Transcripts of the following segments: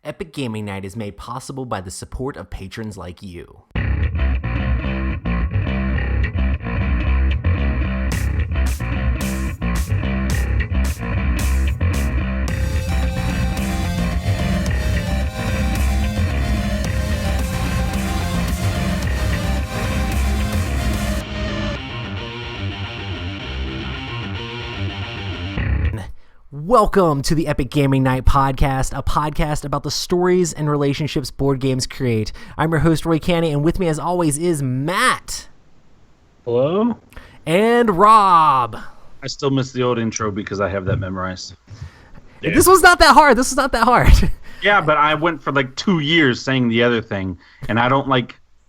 Epic Gaming Night is made possible by the support of patrons like you. Welcome to the Epic Gaming Night podcast, a podcast about the stories and relationships board games create. I'm your host, Roy Canny, and with me as always is Matt. Hello? And Rob. I still miss the old intro because I have that memorized. Yeah. This was not that hard. Yeah, but I went for like 2 years saying the other thing, and I don't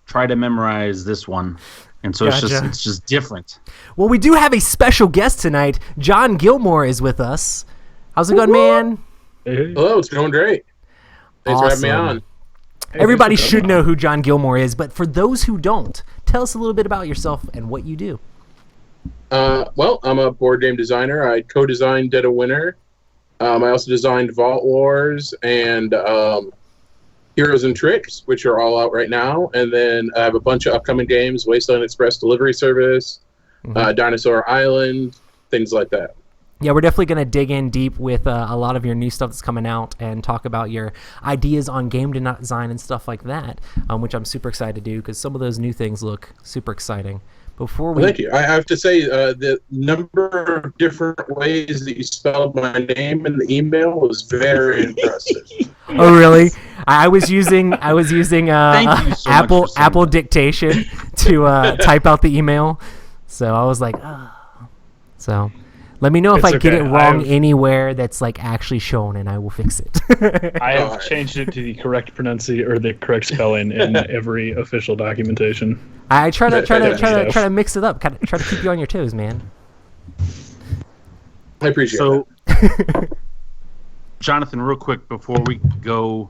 try to memorize this one. And so Gotcha. it's just different. Well, we do have a special guest tonight. John Gilmour is with us. How's it going, man? Hey. Hello, it's going great. Thanks for having me on. Everybody should know who John Gilmour is, but for those who don't, tell us a little bit about yourself and what you do. Well, I'm a board game designer. I co-designed Dead of Winter. I also designed Vault Wars and Heroes and Tricks, which are all out right now. And then I have a bunch of upcoming games, Wasteland Express Delivery Service, Dinosaur Island, things like that. Yeah, we're definitely going to dig in deep with a lot of your new stuff that's coming out and talk about your ideas on game design and stuff like that, which I'm super excited to do because some of those new things look super exciting. Thank you. I have to say the number of different ways that you spelled my name in the email was very impressive. Oh, really? I was using Thank you so much for Apple saying dictation to type out the email. So I was like, So let me know if It's I get okay. it wrong anywhere that's actually shown, and I will fix it. I have changed it to the correct pronunciation or the correct spelling in every official documentation. I try to mix it up, try to keep you on your toes, man. I appreciate So, Jonathan, real quick before we go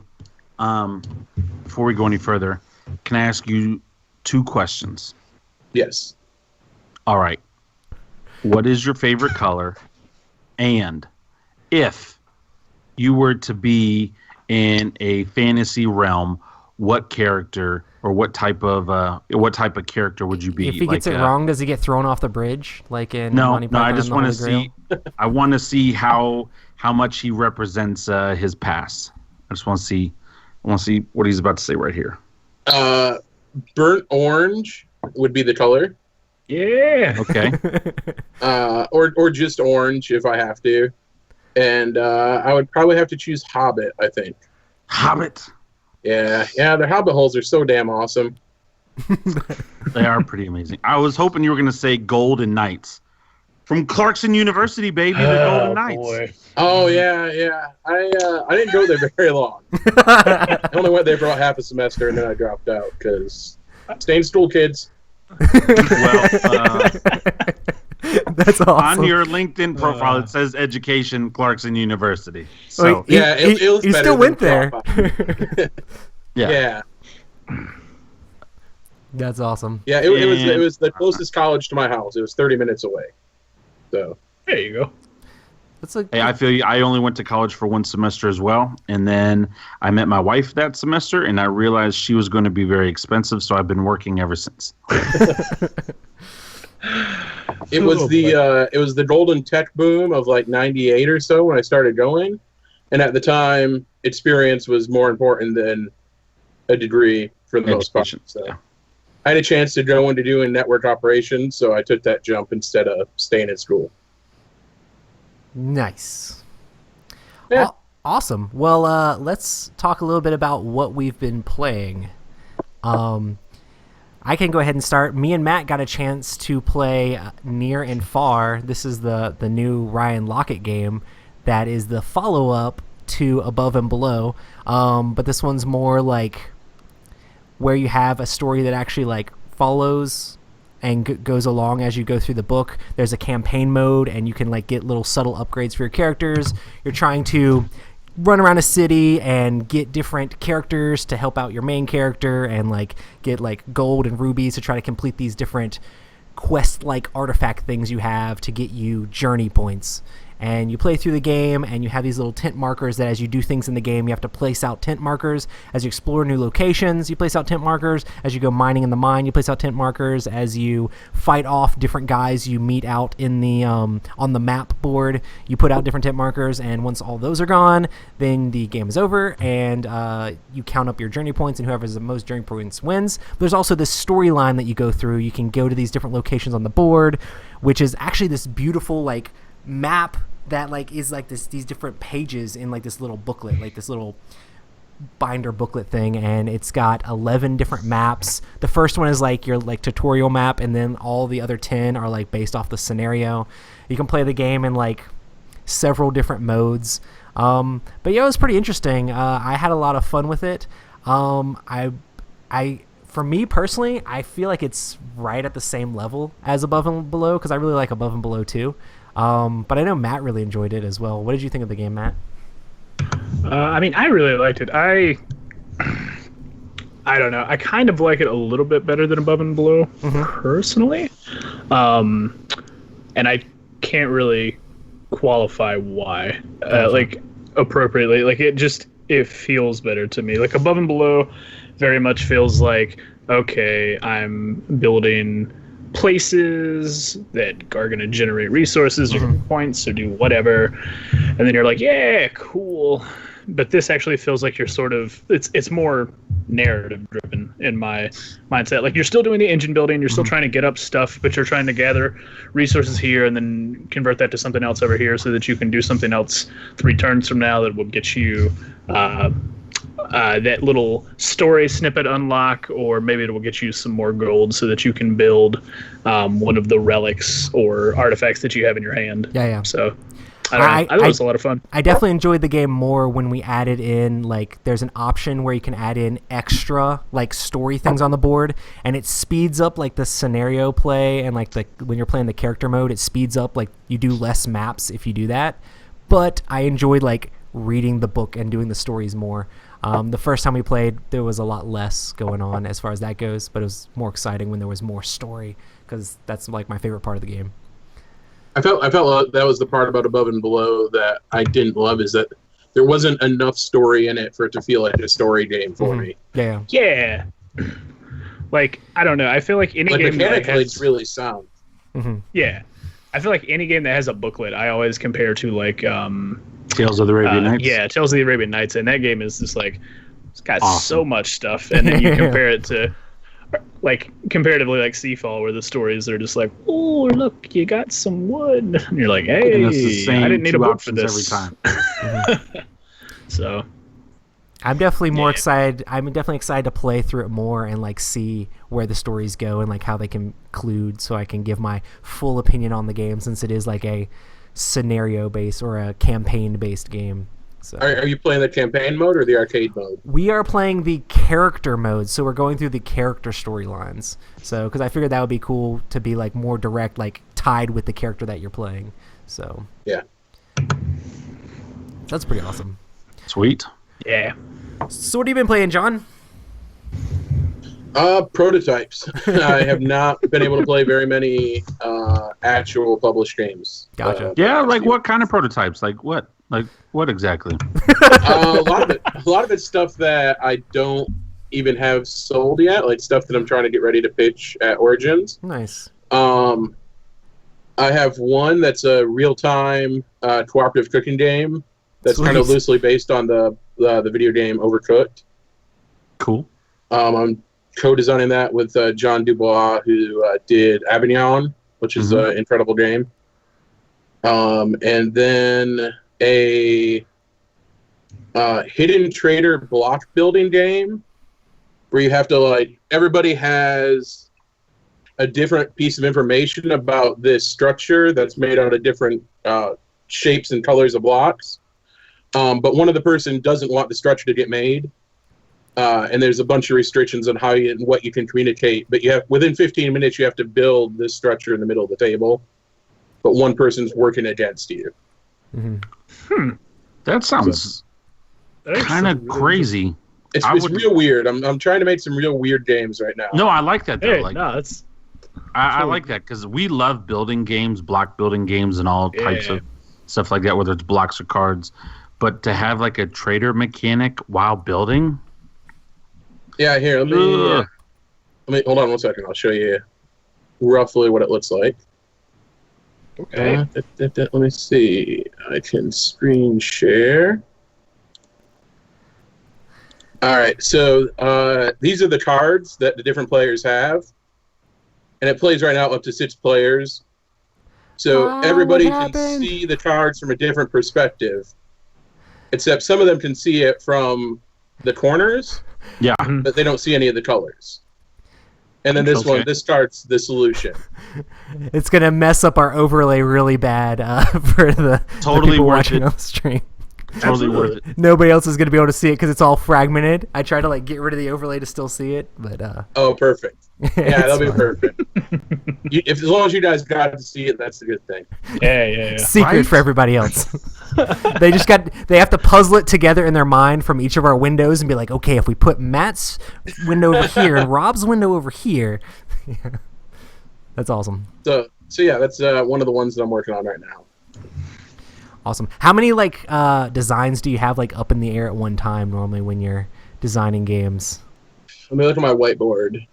any further, can I ask you 2 questions? that. Yes. All right. What is your favorite color? And if you were to be in a fantasy realm, what character or what type of character would you be? If he gets it wrong, does he get thrown off the bridge? Like in No, Monty no. I Python just and the want to Holy Grail? see. I want to see how much he represents his past. I just want to see. I want to see what he's about to say right here. Burnt orange would be the color. Yeah. Okay. Or just orange if I have to. And I would probably have to choose Hobbit, I think. Hobbit. Yeah, the Hobbit holes are so damn awesome. They are pretty amazing. I was hoping you were going to say Golden Knights from Clarkson University, baby. The Golden Knights. Boy. Oh yeah. I didn't go there very long. I only went there for about half a semester and then I dropped out because stay in school, kids. Well, That's awesome. on your LinkedIn profile, it says Education Clarkson University. So Wait, he still went there. Yeah. That's awesome. Yeah, it was the closest college to my house. It was 30 minutes away. So There you go. That's like hey, I feel you. I only went to college for 1 semester as well, and then I met my wife that semester, and I realized she was going to be very expensive, so I've been working ever since. it was the golden tech boom of like 98 or so when I started going, and at the time, experience was more important than a degree for the most part. Education, So yeah. I had a chance to go into doing network operations, so I took that jump instead of staying at school. nice. Yeah. Awesome. Well, let's talk a little bit about what we've been playing. I can go ahead and start. Me and Matt got a chance to play Near and Far. This is the new Ryan Lockett game that is the follow-up to Above and Below. But this one's more like where you have a story that actually follows and goes along as you go through the book. There's a campaign mode, and you can get little subtle upgrades for your characters. You're trying to run around a city and get different characters to help out your main character, and get gold and rubies to try to complete these different quest-like artifact things you have to get you journey points. and you play through the game, and you have these little tent markers that as you do things in the game, you have to place out tent markers. As you explore new locations, you place out tent markers. As you go mining in the mine, you place out tent markers. As you fight off different guys you meet out in the on the map board, you put out different tent markers, and once all those are gone, then the game is over, and you count up your journey points, and whoever has the most journey points wins. There's also this storyline that you go through. You can go to these different locations on the board, which is actually this beautiful like map that like is like these different pages in like this little booklet, like this little binder booklet thing, and it's got 11 different maps. The first one is like your like tutorial map, and then all the other 10 are like based off the scenario. You can play the game in like several different modes. But yeah, it was pretty interesting. I had a lot of fun with it. For me personally, I feel like it's right at the same level as Above and Below, because I really like Above and Below too. But I know Matt really enjoyed it as well. What did you think of the game, Matt? I mean, I really liked it. I don't know. I kind of like it a little bit better than Above and Below, personally. And I can't really qualify why. Like, appropriately. Like, it feels better to me. Like, Above and Below very much feels like, okay, I'm building places that are going to generate resources or points or do whatever, and then you're like, yeah, cool. But this actually feels like you're sort of it's more narrative driven in my mindset. Like, you're still doing the engine building, you're still trying to get up stuff, but you're trying to gather resources here and then convert that to something else over here so that you can do something else 3 turns from now that will get you that little story snippet unlock, or maybe it will get you some more gold so that you can build one of the relics or artifacts that you have in your hand. Yeah. So I thought it was a lot of fun. I definitely enjoyed the game more when we added in, like, there's an option where you can add in extra, like, story things on the board, and it speeds up, like, the scenario play, and, like, when you're playing the character mode, it speeds up, like, you do less maps if you do that. But I enjoyed, like, reading the book and doing the stories more. The first time we played, there was a lot less going on as far as that goes, but it was more exciting when there was more story, because that's like my favorite part of the game. I felt that was the part about Above and Below that I didn't love, is that there wasn't enough story in it for it to feel like a story game for me. Yeah. Like, I don't know. I feel like any game mechanically it's really sound. Yeah. I feel like any game that has a booklet, I always compare to like Tales of the Arabian Nights. Yeah, Tales of the Arabian Nights, and that game is just like, it's got so much stuff, and then you compare it to like comparatively like Seafall, where the stories are just like, oh look, you got some wood, and you're like, hey, I didn't need a book for this every time. So I'm definitely more excited. I'm definitely excited to play through it more and like see where the stories go and like how they conclude, so I can give my full opinion on the game, since it is like a scenario based or a campaign based game. So Are you playing the campaign mode or the arcade mode? we are playing the character mode, so we're going through the character storylines. So because I figured that would be cool to be like more direct, like tied with the character that you're playing. So Yeah. that's pretty awesome. Sweet. yeah. So what have you been playing, John? Prototypes. I have not been able to play very many actual published games. Gotcha. Yeah, like what kind of prototypes? Like what? Like what exactly? A lot of it's stuff that I don't even have sold yet, like stuff that I'm trying to get ready to pitch at Origins. Nice. I have one that's a real-time cooperative cooking game that's kind of loosely based on the video game Overcooked. Cool. I'm co-designing that with John Dubois, who did Avignon, which is an incredible game. And then a hidden trader block building game where you have to, like, everybody has a different piece of information about this structure that's made out of different shapes and colors of blocks. But one of the person doesn't want the structure to get made. And there's a bunch of restrictions on how you and what you can communicate. But you have, within 15 minutes, you have to build this structure in the middle of the table. But one person's working against you. That sounds kind of crazy. It's real weird. I'm trying to make some real weird games right now. No, I like that though. Hey, Like, no, that's I like that because we love building games, block building games, and all types of stuff like that, whether it's blocks or cards. But to have like a trader mechanic while building, Yeah, here, let me hold on one second. I'll show you roughly what it looks like. Okay. Let me see. I can screen share. All right, so these are the cards that the different players have, and it plays right now up to 6 players. So everybody can see the cards from a different perspective, except some of them can see it from the corners, yeah, but they don't see any of the colors. And then this starts the solution. It's gonna mess up our overlay really bad for the people watching on the stream. Totally worth it. Nobody else is going to be able to see it because it's all fragmented. I try to like get rid of the overlay to still see it, but oh, perfect. Yeah, that'll be perfect. As long as you guys got to see it, that's a good thing. Yeah. Secret for everybody else. They have to puzzle it together in their mind from each of our windows and be like, okay, if we put Matt's window over here and Rob's window over here, that's awesome. So yeah, that's one of the ones that I'm working on right now. Awesome. How many like designs do you have like up in the air at one time normally when you're designing games? Let me look at my whiteboard.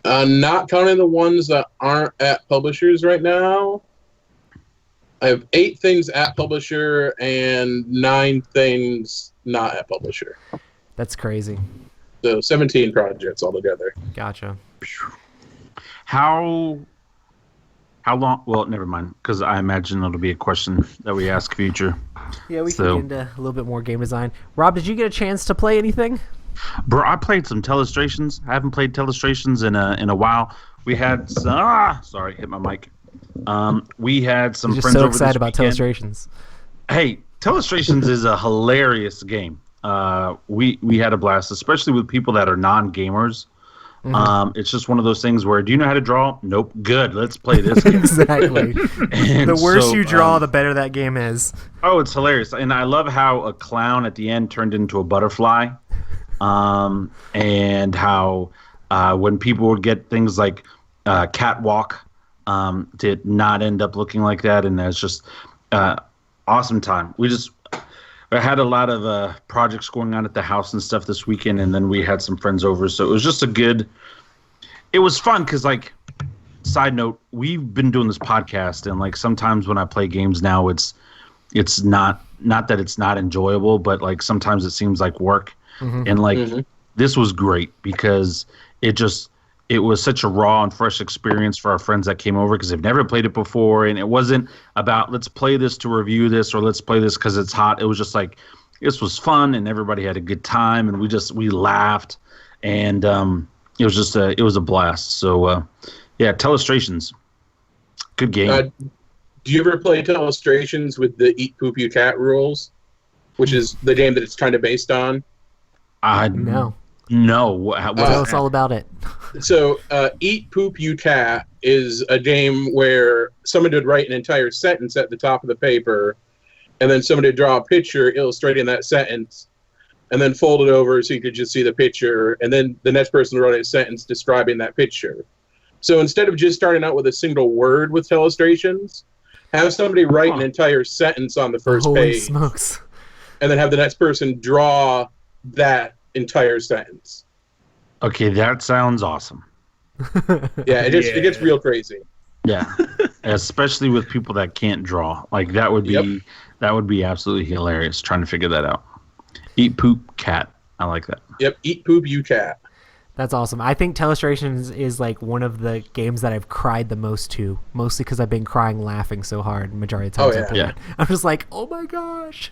Not counting the ones that aren't at publishers right now. I have 8 things at publisher and 9 things not at publisher. That's crazy. So 17 projects altogether. Gotcha. How long? Well, never mind, because I imagine it'll be a question that we ask future. Yeah, we can get into a little bit more game design. Rob, did you get a chance to play anything? Bro, I played some Telestrations. I haven't played Telestrations in a while. We had some, sorry, hit my mic. We had some Just friends so over excited this about weekend. Telestrations. Hey, Telestrations is a hilarious game. We had a blast, especially with people that are non-gamers. Mm-hmm. It's just one of those things where, do you know how to draw? Nope. Good. Let's play this game. Exactly. The worse you draw, the better that game is. Oh, it's hilarious. And I love how a clown at the end turned into a butterfly. And how when people would get things like catwalk to not end up looking like that. And it's just awesome time. I had a lot of projects going on at the house and stuff this weekend, and then we had some friends over. So it was just it was fun because, like, side note, we've been doing this podcast, and, like, sometimes when I play games now, it's not that it's not enjoyable, but, like, sometimes it seems like work. Mm-hmm. And, like, this was great because it was such a raw and fresh experience for our friends that came over because they've never played it before. And it wasn't about let's play this to review this or let's play this because it's hot. It was just like this was fun and everybody had a good time and we laughed and it was a blast. So yeah, Telestrations, good game. Do you ever play Telestrations with the Eat Poop You Cat rules, which is the game that it's kind of based on? No. No. Tell us all about it. So, Eat Poop You Cat is a game where someone would write an entire sentence at the top of the paper, and then somebody would draw a picture illustrating that sentence, and then fold it over so you could just see the picture, and then the next person would write a sentence describing that picture. So instead of just starting out with a single word with Telestrations, have somebody write an entire sentence on the first Holy page, smokes. and then have the next person draw that entire sentence. Okay, that sounds awesome. Yeah, it gets real crazy. Yeah, especially with people that can't draw. Like that would be absolutely hilarious. Trying to figure that out. Eat Poop Cat. I like that. Yep, Eat Poop You Cat. That's awesome. I think Telestrations is like one of the games that I've cried the most to, mostly because I've been crying laughing so hard majority of the times I play it. I'm just like, oh my gosh.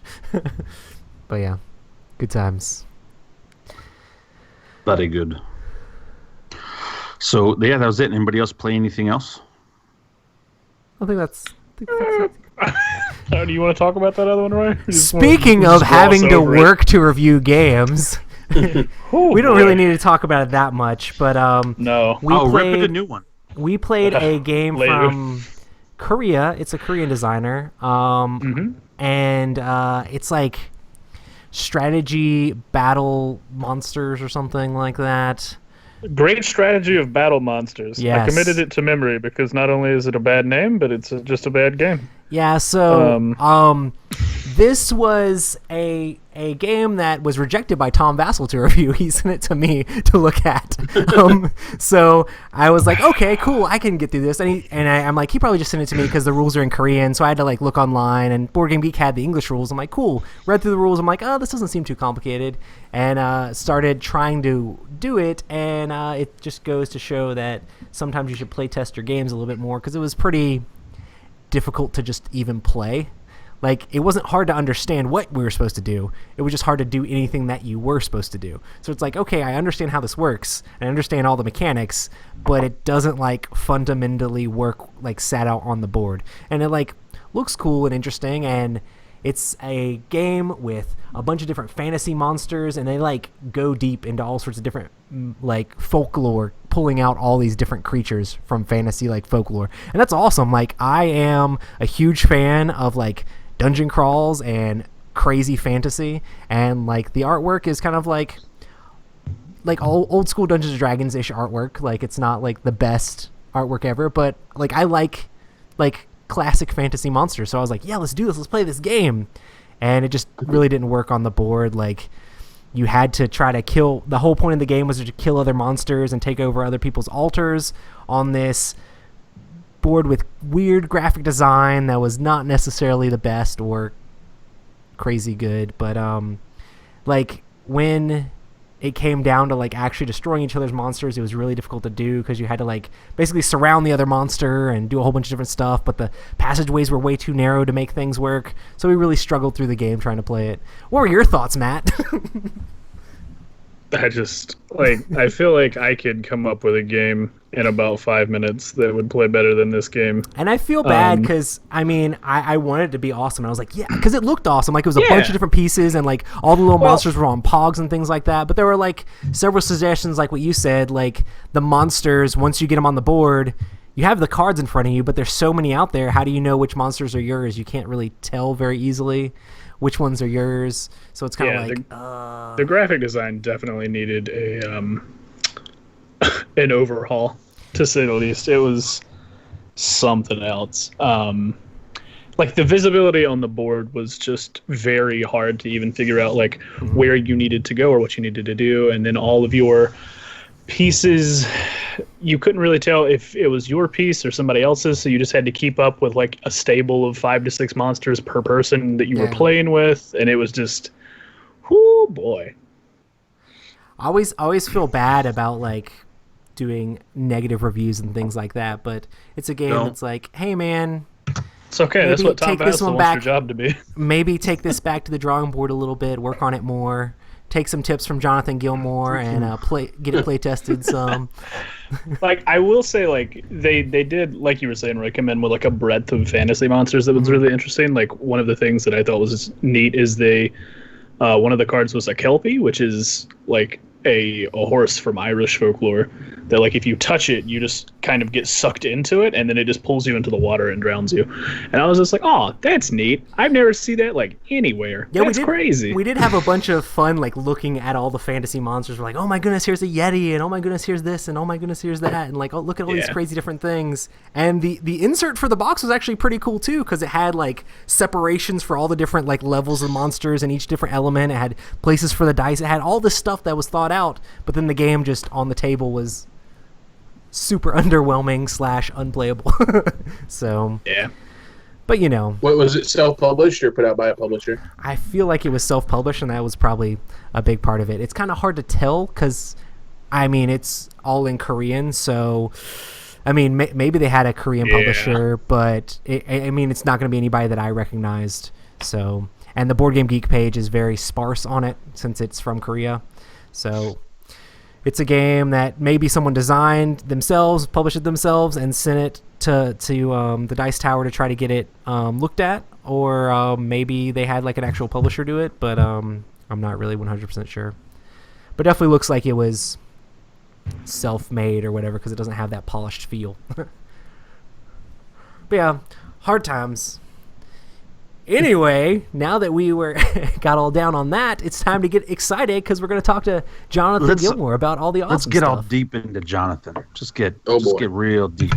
But yeah, good times. Very good. So yeah, that was it. Anybody else play anything else? I think that's it. Do you want to talk about that other one, Roy? Speaking of having to work to review games, we don't really need to talk about it that much, but no. Rip the new one. We played a game from Korea. It's a Korean designer, and it's like strategy battle monsters or something like that. Great strategy of battle monsters. Yes. I committed it to memory because not only is it a bad name, but it's just a bad game. Yeah, so this was a game that was rejected by Tom Vassell to review. He sent it to me to look at. So I was like, okay, cool, I can get through this. I'm like, he probably just sent it to me because the rules are in Korean, so I had to like look online, and Board Game Geek had the English rules. I'm like, cool. Read through the rules. I'm like, oh, this doesn't seem too complicated, and started trying to do it, and it just goes to show that sometimes you should play test your games a little bit more, because it was pretty difficult to just even play. Like, it wasn't hard to understand what we were supposed to do. It was just hard to do anything that you were supposed to do. So it's like, okay, I understand how this works, and I understand all the mechanics, but it doesn't like fundamentally work like sat out on the board. And it like looks cool and interesting, and it's a game with a bunch of different fantasy monsters, and they like go deep into all sorts of different like folklore, pulling out all these different creatures from fantasy like folklore. And that's awesome. Like, I am a huge fan of like dungeon crawls and crazy fantasy, and like the artwork is kind of like old school Dungeons and Dragons ish artwork. Like, it's not like the best artwork ever, but like I like classic fantasy monsters. So I was like, yeah, let's do this. Let's play this game. And it just really didn't work on the board. Like, you had to try to kill. The whole point of the game was to kill other monsters and take over other people's altars on this board with weird graphic design that was not necessarily the best or crazy good. But like, when it came down to like actually destroying each other's monsters, it was really difficult to do, because you had to like basically surround the other monster and do a whole bunch of different stuff, but the passageways were way too narrow to make things work. So we really struggled through the game trying to play it. What were your thoughts, Matt? I feel like I could come up with a game in about 5 minutes that would play better than this game. And I feel bad because, I wanted it to be awesome. And I was like, yeah, because it looked awesome. Like, it was a bunch of different pieces, and like all the little monsters were on pogs and things like that. But there were like several suggestions, like what you said, like the monsters, once you get them on the board, you have the cards in front of you, but there's so many out there. How do you know which monsters are yours? You can't really tell very easily which ones are yours. So it's kind of like... The graphic design definitely needed an overhaul, to say the least. It was something else. Like, the visibility on the board was just very hard to even figure out, like, where you needed to go or what you needed to do. And then all of your pieces, you couldn't really tell if it was your piece or somebody else's, so you just had to keep up with like a stable of 5 to 6 monsters per person that you were playing with, and it was just, whoo boy. I always feel bad about like doing negative reviews and things like that, but it's a game that's like, hey man, it's okay. That's what Tom Vassell wants your job to be. Maybe take this back to the drawing board a little bit, work on it more. Take some tips from Jonathan Gilmour and get it play tested some. Like, I will say, like, they did, like you were saying, recommend with like a breadth of fantasy monsters that was really interesting. Like, one of the things that I thought was neat is one of the cards was a Kelpie, which is like a horse from Irish folklore that, like, if you touch it, you just kind of get sucked into it, and then it just pulls you into the water and drowns you. And I was just like, oh, that's neat. I've never seen that like anywhere. Yeah, that's crazy. We did have a bunch of fun, like, looking at all the fantasy monsters. We're like, oh my goodness, here's a Yeti, and oh my goodness, here's this, and oh my goodness, here's that, and like, oh, look at all these crazy different things. And the insert for the box was actually pretty cool too, because it had like separations for all the different like levels of monsters and each different element. It had places for the dice. It had all this stuff that was thought out, but then the game just on the table was super underwhelming / unplayable. So yeah, but you know, what was it, self-published or put out by a publisher? I feel like it was self-published, and that was probably a big part of it. It's kind of hard to tell because it's all in Korean, so maybe they had a Korean publisher, but it's not going to be anybody that I recognized. So, and the Board Game Geek page is very sparse on it since it's from Korea. So it's a game that maybe someone designed themselves, published it themselves, and sent it to the Dice Tower to try to get it looked at, or maybe they had like an actual publisher do it, but I'm not really 100% sure. But definitely looks like it was self-made or whatever, because it doesn't have that polished feel. But yeah, hard times. Anyway, now that we got all down on that, it's time to get excited because we're going to talk to Jonathan Gilmour about all the awesome Let's get stuff. all deep into Jonathan. Just get real deep.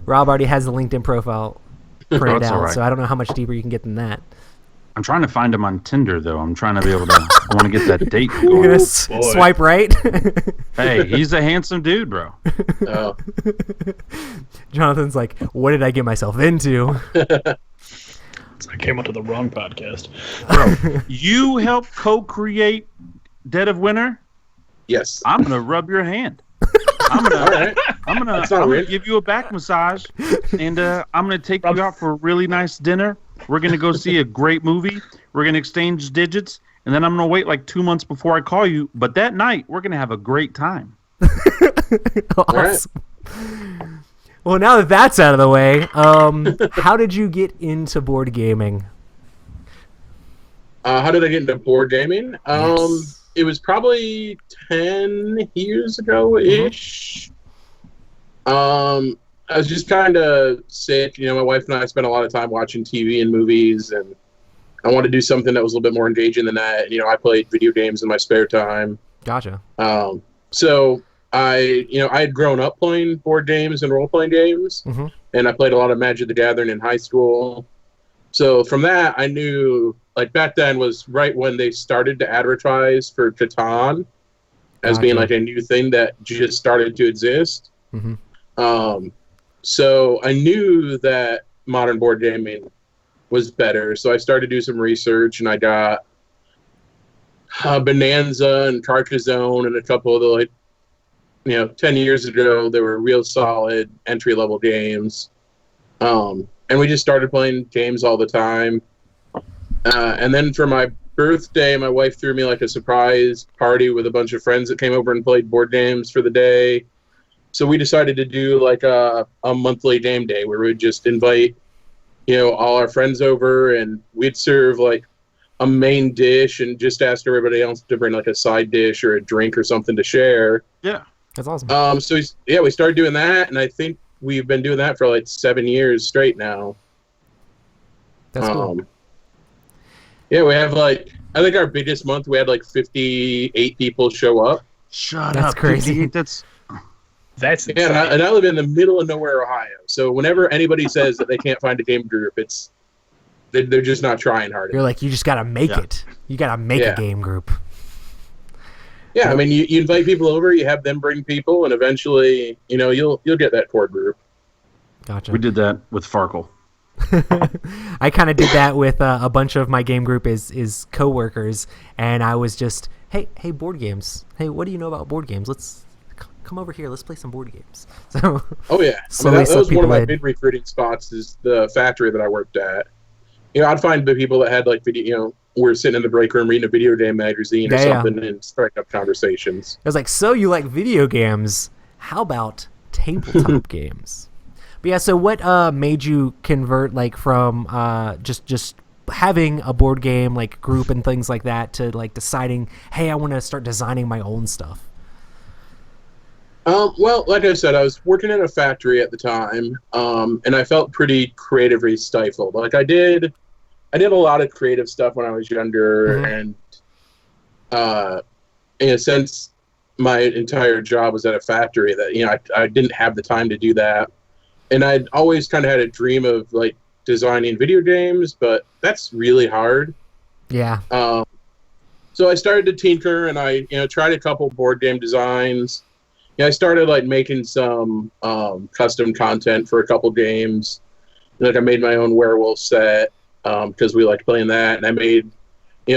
Rob already has the LinkedIn profile printed That's out, all right. so I don't know how much deeper you can get than that. I'm trying to find him on Tinder, though. I'm trying to be able to. I want to get that date You're going. going to swipe right? Hey, he's a handsome dude, bro. Oh. Jonathan's like, what did I get myself into? I came onto the wrong podcast. Bro, you helped co-create Dead of Winter. Yes. I'm gonna rub your hand. I'm gonna, All right. I'm gonna, That's not I'm gonna weird. give you a back massage, and I'm gonna take you out for a really nice dinner. We're gonna go see a great movie. We're gonna exchange digits, and then I'm gonna wait like 2 months before I call you. But that night, we're gonna have a great time. Awesome. Well, now that that's out of the way, how did you get into board gaming? How did I get into board gaming? Yes. It was probably 10 years ago-ish. I was just kind of sick. You know, my wife and I spent a lot of time watching TV and movies, and I wanted to do something that was a little bit more engaging than that. You know, I played video games in my spare time. Gotcha. So I had grown up playing board games and role-playing games, Mhm. and I played a lot of Magic the Gathering in high school. So from that, I knew, like, back then was right when they started to advertise for Catan as being Gotcha. like a new thing that just started to exist. Mhm. So I knew that modern board gaming was better. So I started to do some research, and I got Bonanza and Carcassonne and a couple of the, like, 10 years ago, they were real solid entry-level games. And we just started playing games all the time. And then for my birthday, my wife threw me like a surprise party with a bunch of friends that came over and played board games for the day. So we decided to do like a monthly game day where we would just invite, all our friends over, and we'd serve like a main dish and just ask everybody else to bring like a side dish or a drink or something to share. Yeah. That's awesome. So we started doing that, and I think we've been doing that for like 7 years straight now. That's cool. Yeah, we have I think our biggest month we had like 58 people show up. Shut That's up. crazy. That's That's Yeah, and I live in the middle of nowhere, Ohio. So whenever anybody says that they can't find a game group, they're just not trying hard You're enough. like, you just got to make Yeah. it. You got to make Yeah. a game group. Yeah, I mean, you invite people over, you have them bring people, and eventually, you'll get that core group. Gotcha. we did that with Farkle. I kind of did that with a bunch of my game group is coworkers, and I was just, hey, board games. Hey, what do you know about board games? Let's come over here. Let's play some board games. So, Oh yeah, Slowly that suck was one people of my in. big recruiting spots. Is the factory that I worked at. I'd find the people that had like video. We're sitting in the break room reading a video game magazine or Yeah. something and starting up conversations. I was like, so you like video games? How about tabletop games? But yeah, so what made you convert like from just having a board game like group and things like that to like deciding, hey, I want to start designing my own stuff? Well, like I said, I was working in a factory at the time, and I felt pretty creatively stifled. Like I did a lot of creative stuff when I was younger, Mhm. and in a sense, my entire job was at a factory. That I didn't have the time to do that, and I'd always kind of had a dream of like designing video games, but that's really hard. Yeah. So I started to tinker, and I tried a couple board game designs. I started like making some custom content for a couple games. Like I made my own werewolf set because we liked playing that, and I made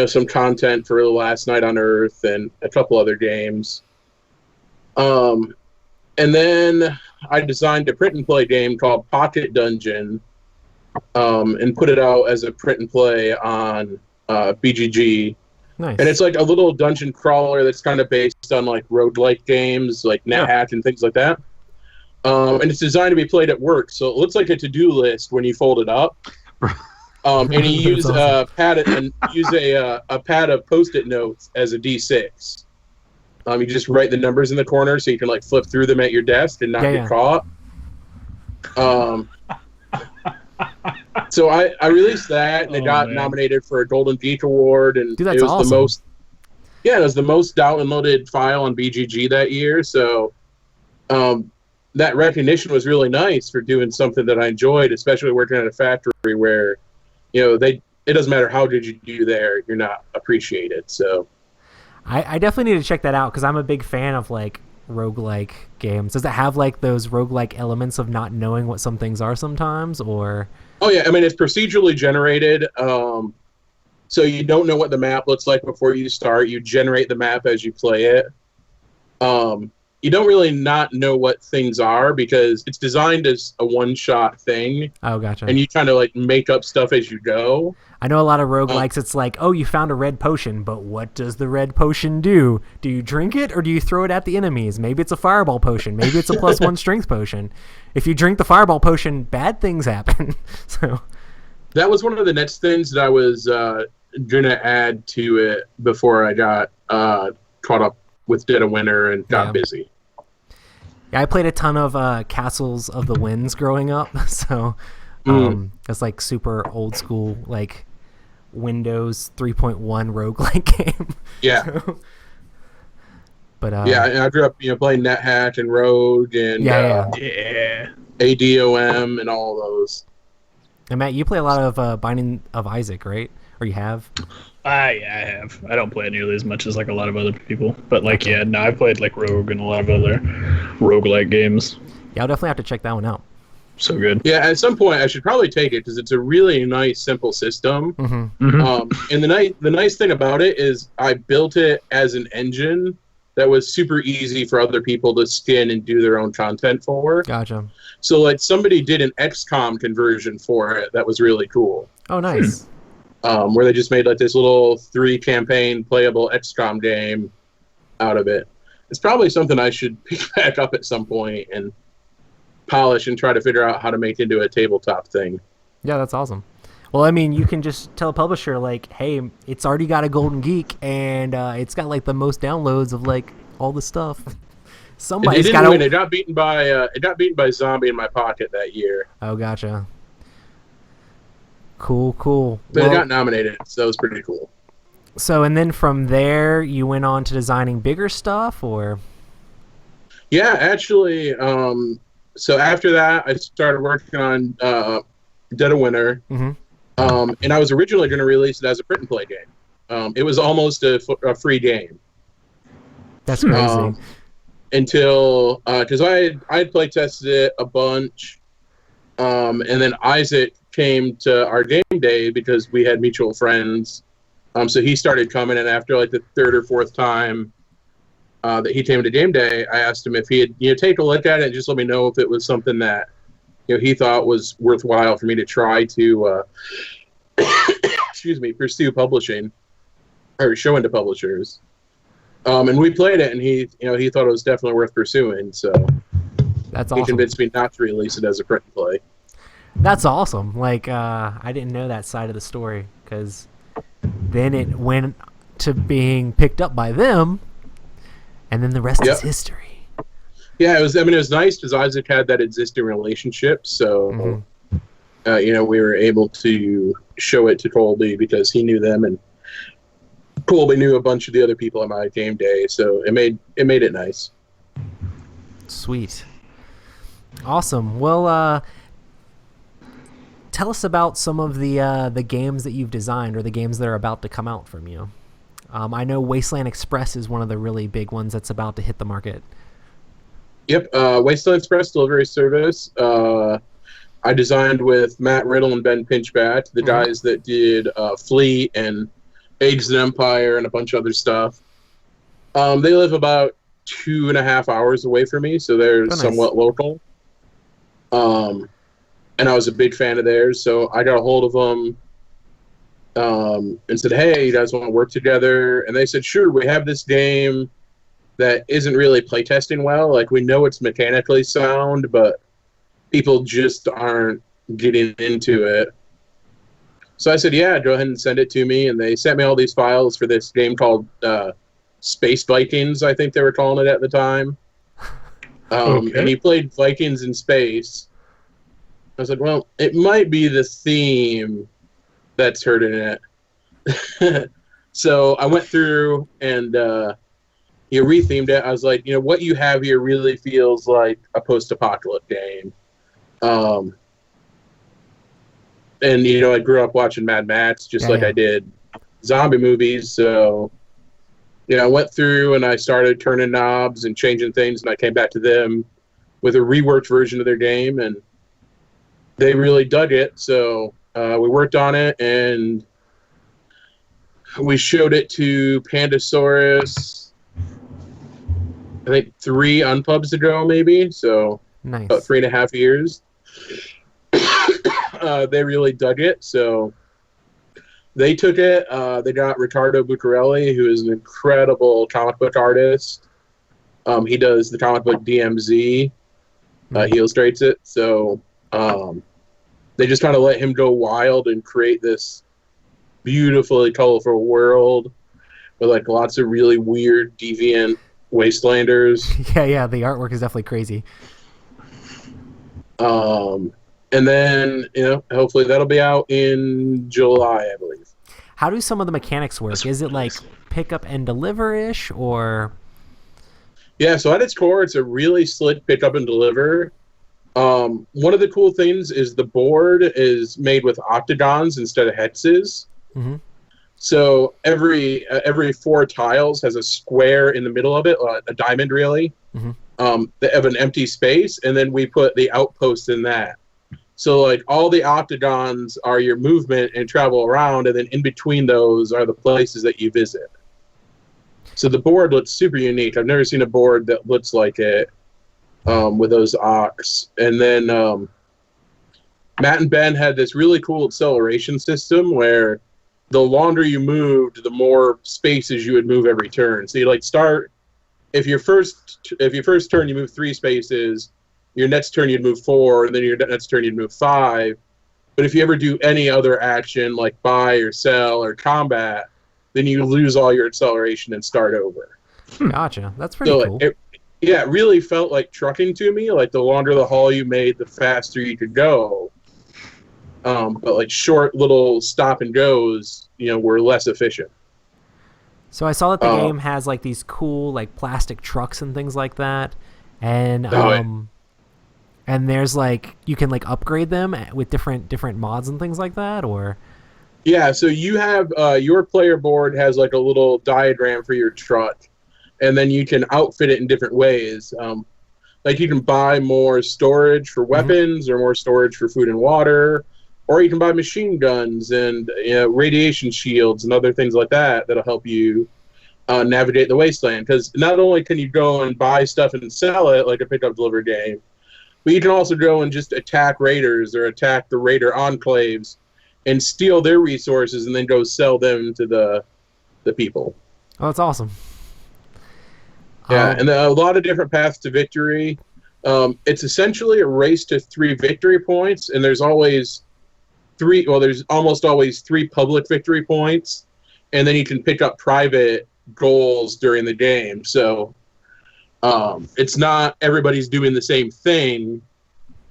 some content for The Last Night on Earth and a couple other games. And then I designed a print and play game called Pocket Dungeon, and put it out as a print and play on BGG. Nice. And it's like a little dungeon crawler that's kind of based on like roguelike games, like NetHack and things like that. And it's designed to be played at work, so it looks like a to-do list when you fold it up. And you use That's a pad and use a pad of Post-it notes as a D6. You just write the numbers in the corner so you can like flip through them at your desk and not get caught. So I released that, and it Oh, got man. nominated for a Golden Geek Award, and Dude, that's it was awesome. the most. Yeah, it was the most downloaded file on BGG that year. So that recognition was really nice for doing something that I enjoyed, especially working at a factory where, it doesn't matter how good you do there, you're not appreciated. So I definitely need to check that out because I'm a big fan of like roguelike games. Does it have like those roguelike elements of not knowing what some things are sometimes, or? oh yeah, I mean it's procedurally generated. So you don't know what the map looks like before you start. You generate the map as you play it. You don't really not know what things are because it's designed as a one-shot thing, Oh, gotcha. and you kind of like make up stuff as you go. I know a lot of roguelikes, it's like, oh, you found a red potion, but what does the red potion do? Do you drink it or do you throw it at the enemies? Maybe it's a fireball potion. Maybe it's a +1 strength potion. If you drink the fireball potion, bad things happen. So That was one of the next things that I was gonna add to it before I got caught up with Dead of Winter and got busy. yeah, I played a ton of Castles of the Winds growing up. So it's like super old school, like Windows 3.1 roguelike game. Yeah. But Yeah, and I grew up, playing NetHack and Rogue and yeah. Yeah. ADOM and all those. And Matt, you play a lot of Binding of Isaac, right? Or you have? Yeah, I have. I don't play it nearly as much as like a lot of other people, but like yeah, no, I played like Rogue and a lot of other roguelike games. Yeah, I'll definitely have to check that one out. So good. Yeah, at some point I should probably take it because it's a really nice, simple system. And the nice thing about it is I built it as an engine that was super easy for other people to skin and do their own content for. Gotcha. So like somebody did an XCOM conversion for it that was really cool. Oh, nice. Where they just made like this little 3-campaign playable XCOM game out of it. It's probably something I should pick back up at some point and polish and try to figure out how to make into a tabletop thing. Yeah, that's awesome. Well, I mean, you can just tell a publisher like, "Hey, it's already got a Golden Geek, and it's got like the most downloads of like all the stuff." Somebody's It got didn't win. It got beaten by Zombie in My Pocket that year. Oh, gotcha. Cool. But it got nominated, so it was pretty cool. So, and then from there, you went on to designing bigger stuff, or? Yeah, actually. So after that, I started working on Dead of Winter, and I was originally going to release it as a print and play game. It was almost a free game. That's crazy. Until because I had play tested it a bunch, and then Isaac came to our game day because we had mutual friends. So he started coming, and after like the third or fourth time that he came to game day, I asked him if he had take a look at it and just let me know if it was something that he thought was worthwhile for me to try to pursue publishing or showing to publishers. And we played it, and he thought it was definitely worth pursuing. So that's awesome. He convinced me not to release it as a print and play. That's awesome. Like, I didn't know that side of the story because then it went to being picked up by them, and then the rest is history. Yeah, it was. I mean, it was nice because Isaac had that existing relationship, so we were able to show it to Colby because he knew them, and Colby knew a bunch of the other people at my game day, so it made it nice. Sweet, awesome. Well, tell us about some of the games that you've designed or the games that are about to come out from you. I know Wasteland Express is one of the really big ones that's about to hit the market. Yep, Wasteland Express delivery service. I designed with Matt Riddle and Ben Pinchback, the guys that did Fleet and Eggs and Empire and a bunch of other stuff. They live about 2.5 hours away from me, so they're somewhat local. And I was a big fan of theirs, so I got a hold of them and said, "Hey, you guys want to work together?" And they said, "Sure, we have this game that isn't really playtesting well. Like, we know it's mechanically sound, but people just aren't getting into it." So I said, "Yeah, go ahead and send it to me." And they sent me all these files for this game called Space Vikings, I think they were calling it at the time. And he played Vikings in space. I was like, well, it might be the theme that's hurting it. So I went through and rethemed it. I was like, what you have here really feels like a post-apocalyptic game. And I grew up watching Mad Max, just like I did zombie movies. So, I went through and I started turning knobs and changing things, and I came back to them with a reworked version of their game, and they really dug it. So we worked on it, and we showed it to Pandasaurus, I think 3 unpubs ago, maybe. So Nice. about 3.5 years. They really dug it. So they took it. They got Riccardo Buccarelli, who is an incredible comic book artist. He does the comic book DMZ. He illustrates it. So they just kind of let him go wild and create this beautifully colorful world with like lots of really weird, deviant wastelanders. Yeah, the artwork is definitely crazy. And then, hopefully that'll be out in July, I believe. How do some of the mechanics work? Is it like pick up and deliver-ish, or? Yeah, so at its core, it's a really slick pick up and deliver. One of the cool things is the board is made with octagons instead of hexes. Mm-hmm. So every 4 tiles has a square in the middle of it, a diamond really. Mm-hmm. They have an empty space, and then we put the outpost in that. So like all the octagons are your movement and travel around, and then in between those are the places that you visit. So the board looks super unique. I've never seen a board that looks like it with those ox. And then Matt and Ben had this really cool acceleration system where the longer you moved, the more spaces you would move every turn. So you like start if your first turn you move 3 spaces, your next turn you'd move 4, and then your next turn you'd move 5. But if you ever do any other action like buy or sell or combat, then you lose all your acceleration and start over. Gotcha. That's pretty cool. It really felt like trucking to me. Like the longer the haul you made, the faster you could go. But like short little stop and goes, were less efficient. So I saw that the game has like these cool like plastic trucks and things like that, and and there's like you can like upgrade them with different mods and things like that, or. Yeah, so you have your player board has like a little diagram for your truck, and then you can outfit it in different ways. Like you can buy more storage for weapons or more storage for food and water, or you can buy machine guns and radiation shields and other things like that that'll help you navigate the wasteland. Because not only can you go and buy stuff and sell it like a pick up deliver game, but you can also go and just attack raiders or attack the raider enclaves and steal their resources and then go sell them to the people. Oh, that's awesome. Yeah, and a lot of different paths to victory. It's essentially a race to 3 victory points, and there's almost always 3 public victory points, and then you can pick up private goals during the game. So it's not everybody's doing the same thing,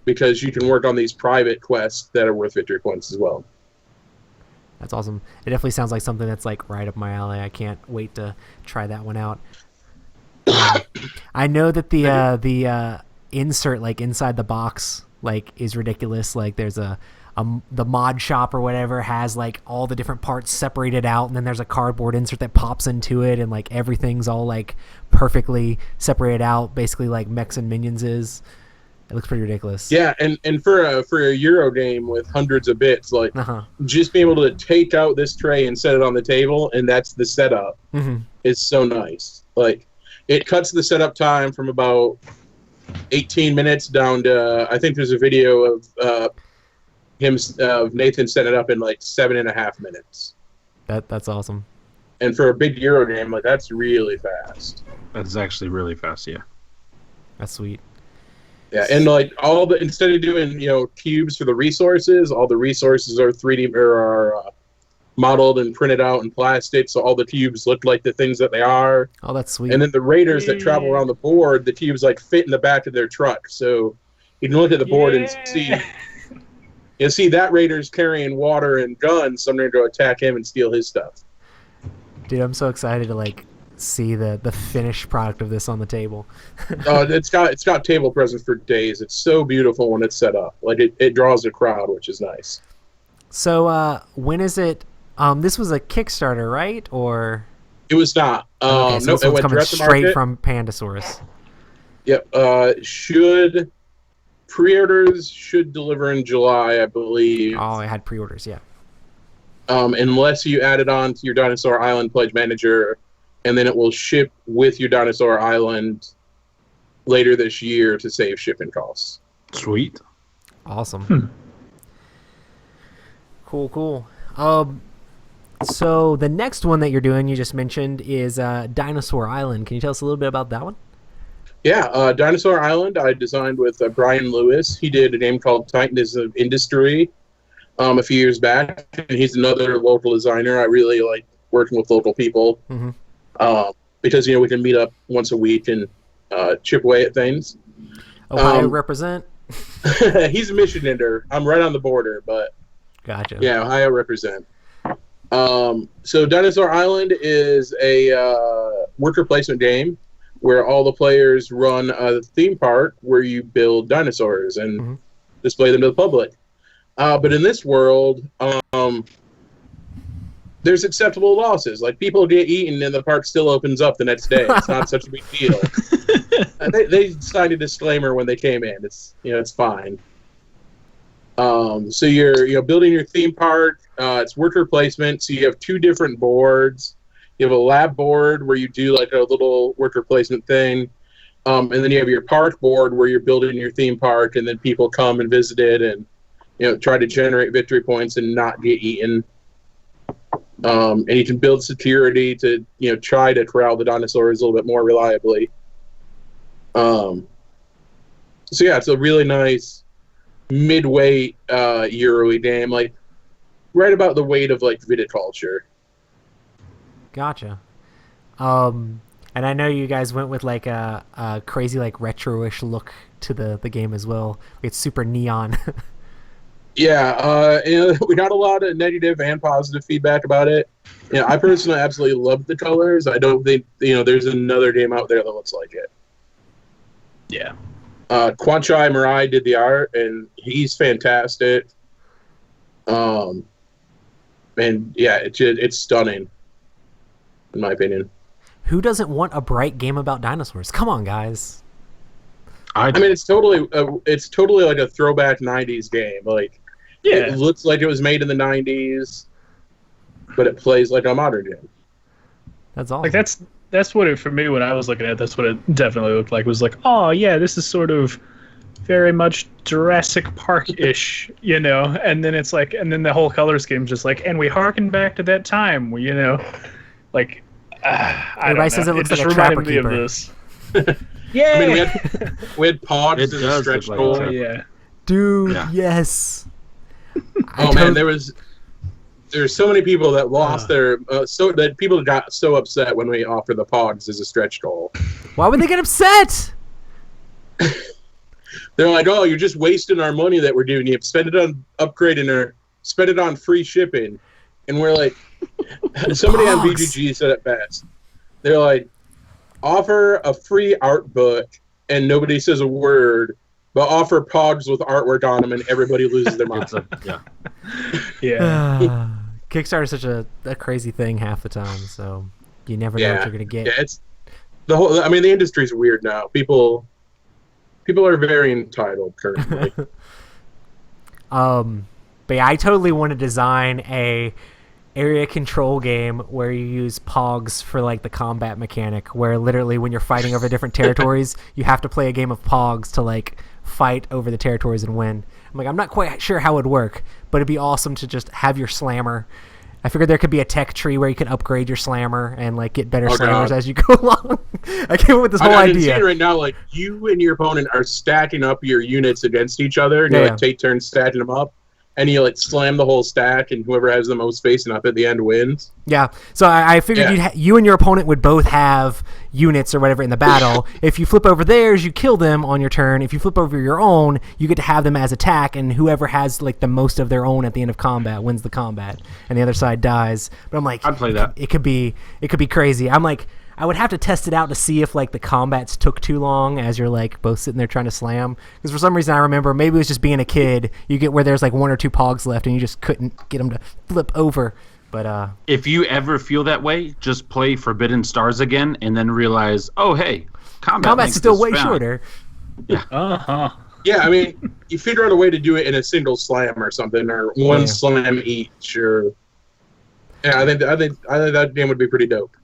because you can work on these private quests that are worth victory points as well. That's awesome. It definitely sounds like something that's like right up my alley. I can't wait to try that one out. I know that the insert like inside the box like is ridiculous. Like there's the mod shop or whatever has like all the different parts separated out, and then there's a cardboard insert that pops into it, and like everything's all like perfectly separated out, basically like Mechs and Minions is. It looks pretty ridiculous. Yeah, and for a Euro game with hundreds of bits, like just being able to take out this tray and set it on the table, and that's the setup, is so nice. Like it cuts the setup time from about 18 minutes down to, I think there's a video of Nathan setting it up in like 7.5 minutes. That's awesome. And for a big Euro game, like that's really fast. That's actually really fast, yeah. That's sweet. Yeah, and like instead of doing cubes for the resources, all the resources are 3D or are modeled and printed out in plastic, so all the cubes look like the things that they are. Oh, that's sweet. And then the raiders that travel around the board, the cubes like fit in the back of their truck, so you can look at the board and see You see, that raider's carrying water and guns, so I'm going to go attack him and steal his stuff. Dude, I'm so excited to like see the finished product of this on the table. It's got table presence for days. It's so beautiful when it's set up. Like it draws a crowd, which is nice. So when is it? This was a Kickstarter, right? Or it was not. Okay, so No, this it one's went coming direct to straight market. from Pandasaurus. Yep. Pre-orders should deliver in July, I believe. Oh, I had pre-orders, yeah. Unless you add it on to your Dinosaur Island Pledge Manager, and then it will ship with your Dinosaur Island later this year to save shipping costs. Sweet. Awesome. Cool. So the next one that you're doing, you just mentioned, is Dinosaur Island. Can you tell us a little bit about that one? Yeah, Dinosaur Island I designed with Brian Lewis. He did a game called Titans of Industry a few years back, and he's another local designer. I really like working with local people because we can meet up once a week and chip away at things. Ohio represent? He's a Michigander. I'm right on the border, but Gotcha. yeah, Ohio represent. So Dinosaur Island is a worker placement game where all the players run a theme park where you build dinosaurs and display them to the public. But in this world, there's acceptable losses. Like, people get eaten and the park still opens up the next day. It's not such a big deal. They signed a disclaimer when they came in. It's fine. So you're building your theme park. It's worker placement. So you have two different boards. You have a lab board where you do like a little worker placement thing. And then you have your park board where you're building your theme park, and then people come and visit it and try to generate victory points and not get eaten. And you can build security to try to corral the dinosaurs a little bit more reliably. So yeah, it's a really nice mid-weight Euro game, like right about the weight of like viticulture. Gotcha. And I know you guys went with like a crazy like retro-ish look to the game as well. It's super neon. Yeah, we got a lot of negative and positive feedback about it. I personally absolutely love the colors. I don't think there's another game out there that looks like it. Yeah. Kwanchai Mirai did the art, and he's fantastic. And yeah, it's stunning, in my opinion. Who doesn't want a bright game about dinosaurs? Come on, guys. I mean, it's totally like a throwback '90s game. Like, Yeah. it looks like it was made in the '90s, but it plays like a modern game. That's awesome. Like that's what it, for me, when I was looking at it, that's what it definitely looked like. It was like, oh yeah, this is sort of very much Jurassic Park-ish, and then it's like, and then the whole color scheme's just like, and we harken back to that time where, like, Everybody says it looks like a reminded Trapper me of Keeper. this. Yeah. I mean, we had Pogs It as a does stretch look like goal. a Trapper. Yeah. Dude, Yeah. yes. Oh man, there's so many people that lost their that people got so upset when we offered the Pogs as a stretch goal. Why would they get upset? They're like, "Oh, you're just wasting our money that we're giving you. Spend it on upgrading or spend it on free shipping." And we're like, somebody on Pogs. BGG said it best. They're like, offer a free art book and nobody says a word, but offer Pogs with artwork on them and everybody loses their mind. Yeah. Yeah. Kickstarter is such a crazy thing half the time, so you never know what you're gonna get. Yeah, it's the whole. I mean, the industry's weird now. People are very entitled currently. But yeah, I totally want to design a area control game where you use Pogs for like the combat mechanic, where literally when you're fighting over different territories, you have to play a game of Pogs to like fight over the territories and win. I'm not quite sure how it would work, but it'd be awesome to just have your slammer. I figured there could be a tech tree where you can upgrade your slammer and like get better slammers as you go along. I came up with this whole I can see idea. it right now, like you and your opponent are stacking up your units against each other, and you Yeah. like take turns stacking them up, and you like slam the whole stack, and whoever has the most facing up at the end wins. Yeah, so I figured you and your opponent would both have units or whatever in the battle. If you flip over theirs, you kill them on your turn. If you flip over your own, you get to have them as attack, and whoever has like the most of their own at the end of combat wins the combat, and the other side dies. But I'm like, I'd play that. It could be crazy. I'm like, I would have to test it out to see if like the combats took too long as you're like both sitting there trying to slam. Because for some reason I remember, maybe it was just being a kid, you get where there's like 1 or 2 pogs left and you just couldn't get them to flip over. But if you ever feel that way, just play Forbidden Stars again and then realize, oh hey, combat's still way shorter. Uh-huh. Yeah, I mean, you figure out a way to do it in a single slam or something, or one slam each, or I think that game would be pretty dope.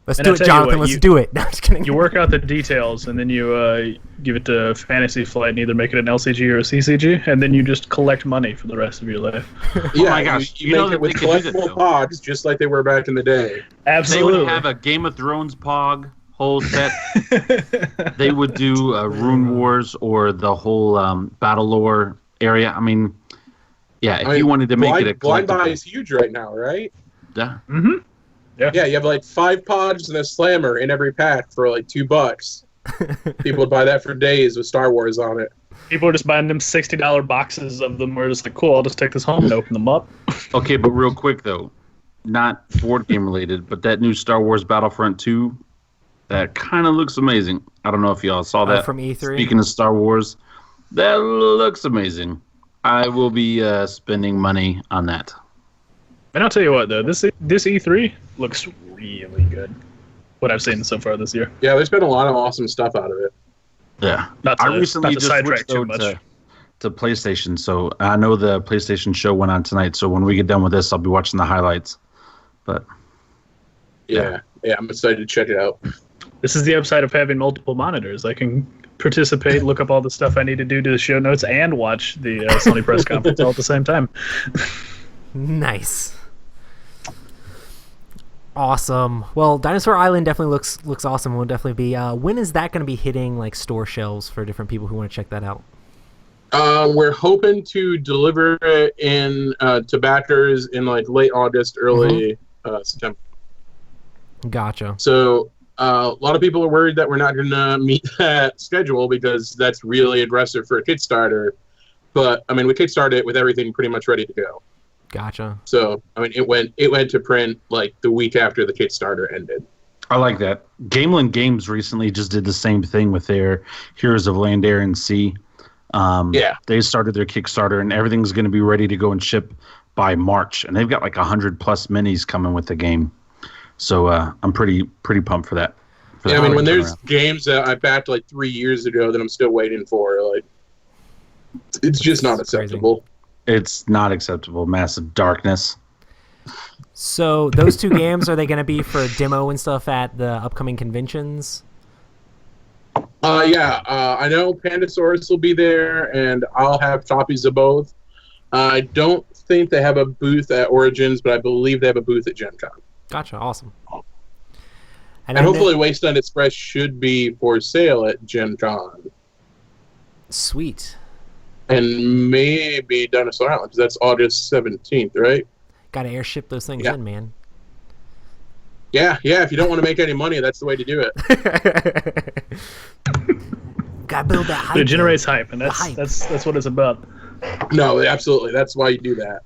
Let's do it, Jonathan. Let's do it. No, I'm just kidding. You work out the details, and then you give it to Fantasy Flight and either make it an LCG or a CCG, and then you just collect money for the rest of your life. Yeah, my gosh. you make it with collectible pods, just like they were back in the day. Absolutely. They would have a Game of Thrones pog whole set. They would do Rune Wars or the whole Battle Lore area. I mean, yeah, if you wanted to make it a Blind collectible. Buy is huge right now, right? Yeah. Mm-hmm. Yeah, you have like 5 pods and a slammer in every pack for like $2. People would buy that for days with Star Wars on it. People are just buying them $60 boxes of them. We're just like, cool, I'll just take this home and open them up. Okay, but real quick though, not board game related, but that new Star Wars Battlefront 2, that kind of looks amazing. I don't know if y'all saw that. From E3? Speaking of Star Wars, that looks amazing. I will be spending money on that. And I'll tell you what, though, this E3 looks really good. What I've seen so far this year. Yeah, there's been a lot of awesome stuff out of it. Yeah, Not I to recently just sidetrack switched too over much. to PlayStation, so I know the PlayStation show went on tonight. So when we get done with this, I'll be watching the highlights. But Yeah, I'm excited to check it out. This is the upside of having multiple monitors. I can participate, look up all the stuff I need to do to the show notes, and watch the Sony press conference all at the same time. Nice. Awesome. Well, Dinosaur Island definitely looks awesome. Will definitely be. When is that going to be hitting like store shelves for different people who want to check that out? We're hoping to deliver it to backers in like late August, early September. Gotcha. So a lot of people are worried that we're not going to meet that schedule because that's really aggressive for a Kickstarter. But I mean, we kickstarted it with everything pretty much ready to go. Gotcha. So I mean, it went to print like the week after the Kickstarter ended. I like that. Gameland Games recently just did the same thing with their Heroes of Land, Air, and Sea. They started their Kickstarter, and everything's going to be ready to go and ship by March. And they've got like 100+ minis coming with the game. So I'm pretty pumped for that. Yeah, I mean, when there's games that I backed like 3 years ago that I'm still waiting for, like, it's just not acceptable. It's not acceptable. Massive darkness. So those 2 games, are they going to be for demo and stuff at the upcoming conventions? I know Pandasaurus will be there, and I'll have copies of both. I don't think they have a booth at Origins, but I believe they have a booth at Gen Con. Gotcha. Awesome. And hopefully Wasteland Express should be for sale at Gen Con. Sweet. And maybe Dinosaur Island, because that's August 17th, right? Got to airship those things in, man. Yeah, if you don't want to make any money, that's the way to do it. Got to build that hype. It generates hype, and that's what it's about. No, absolutely. That's why you do that.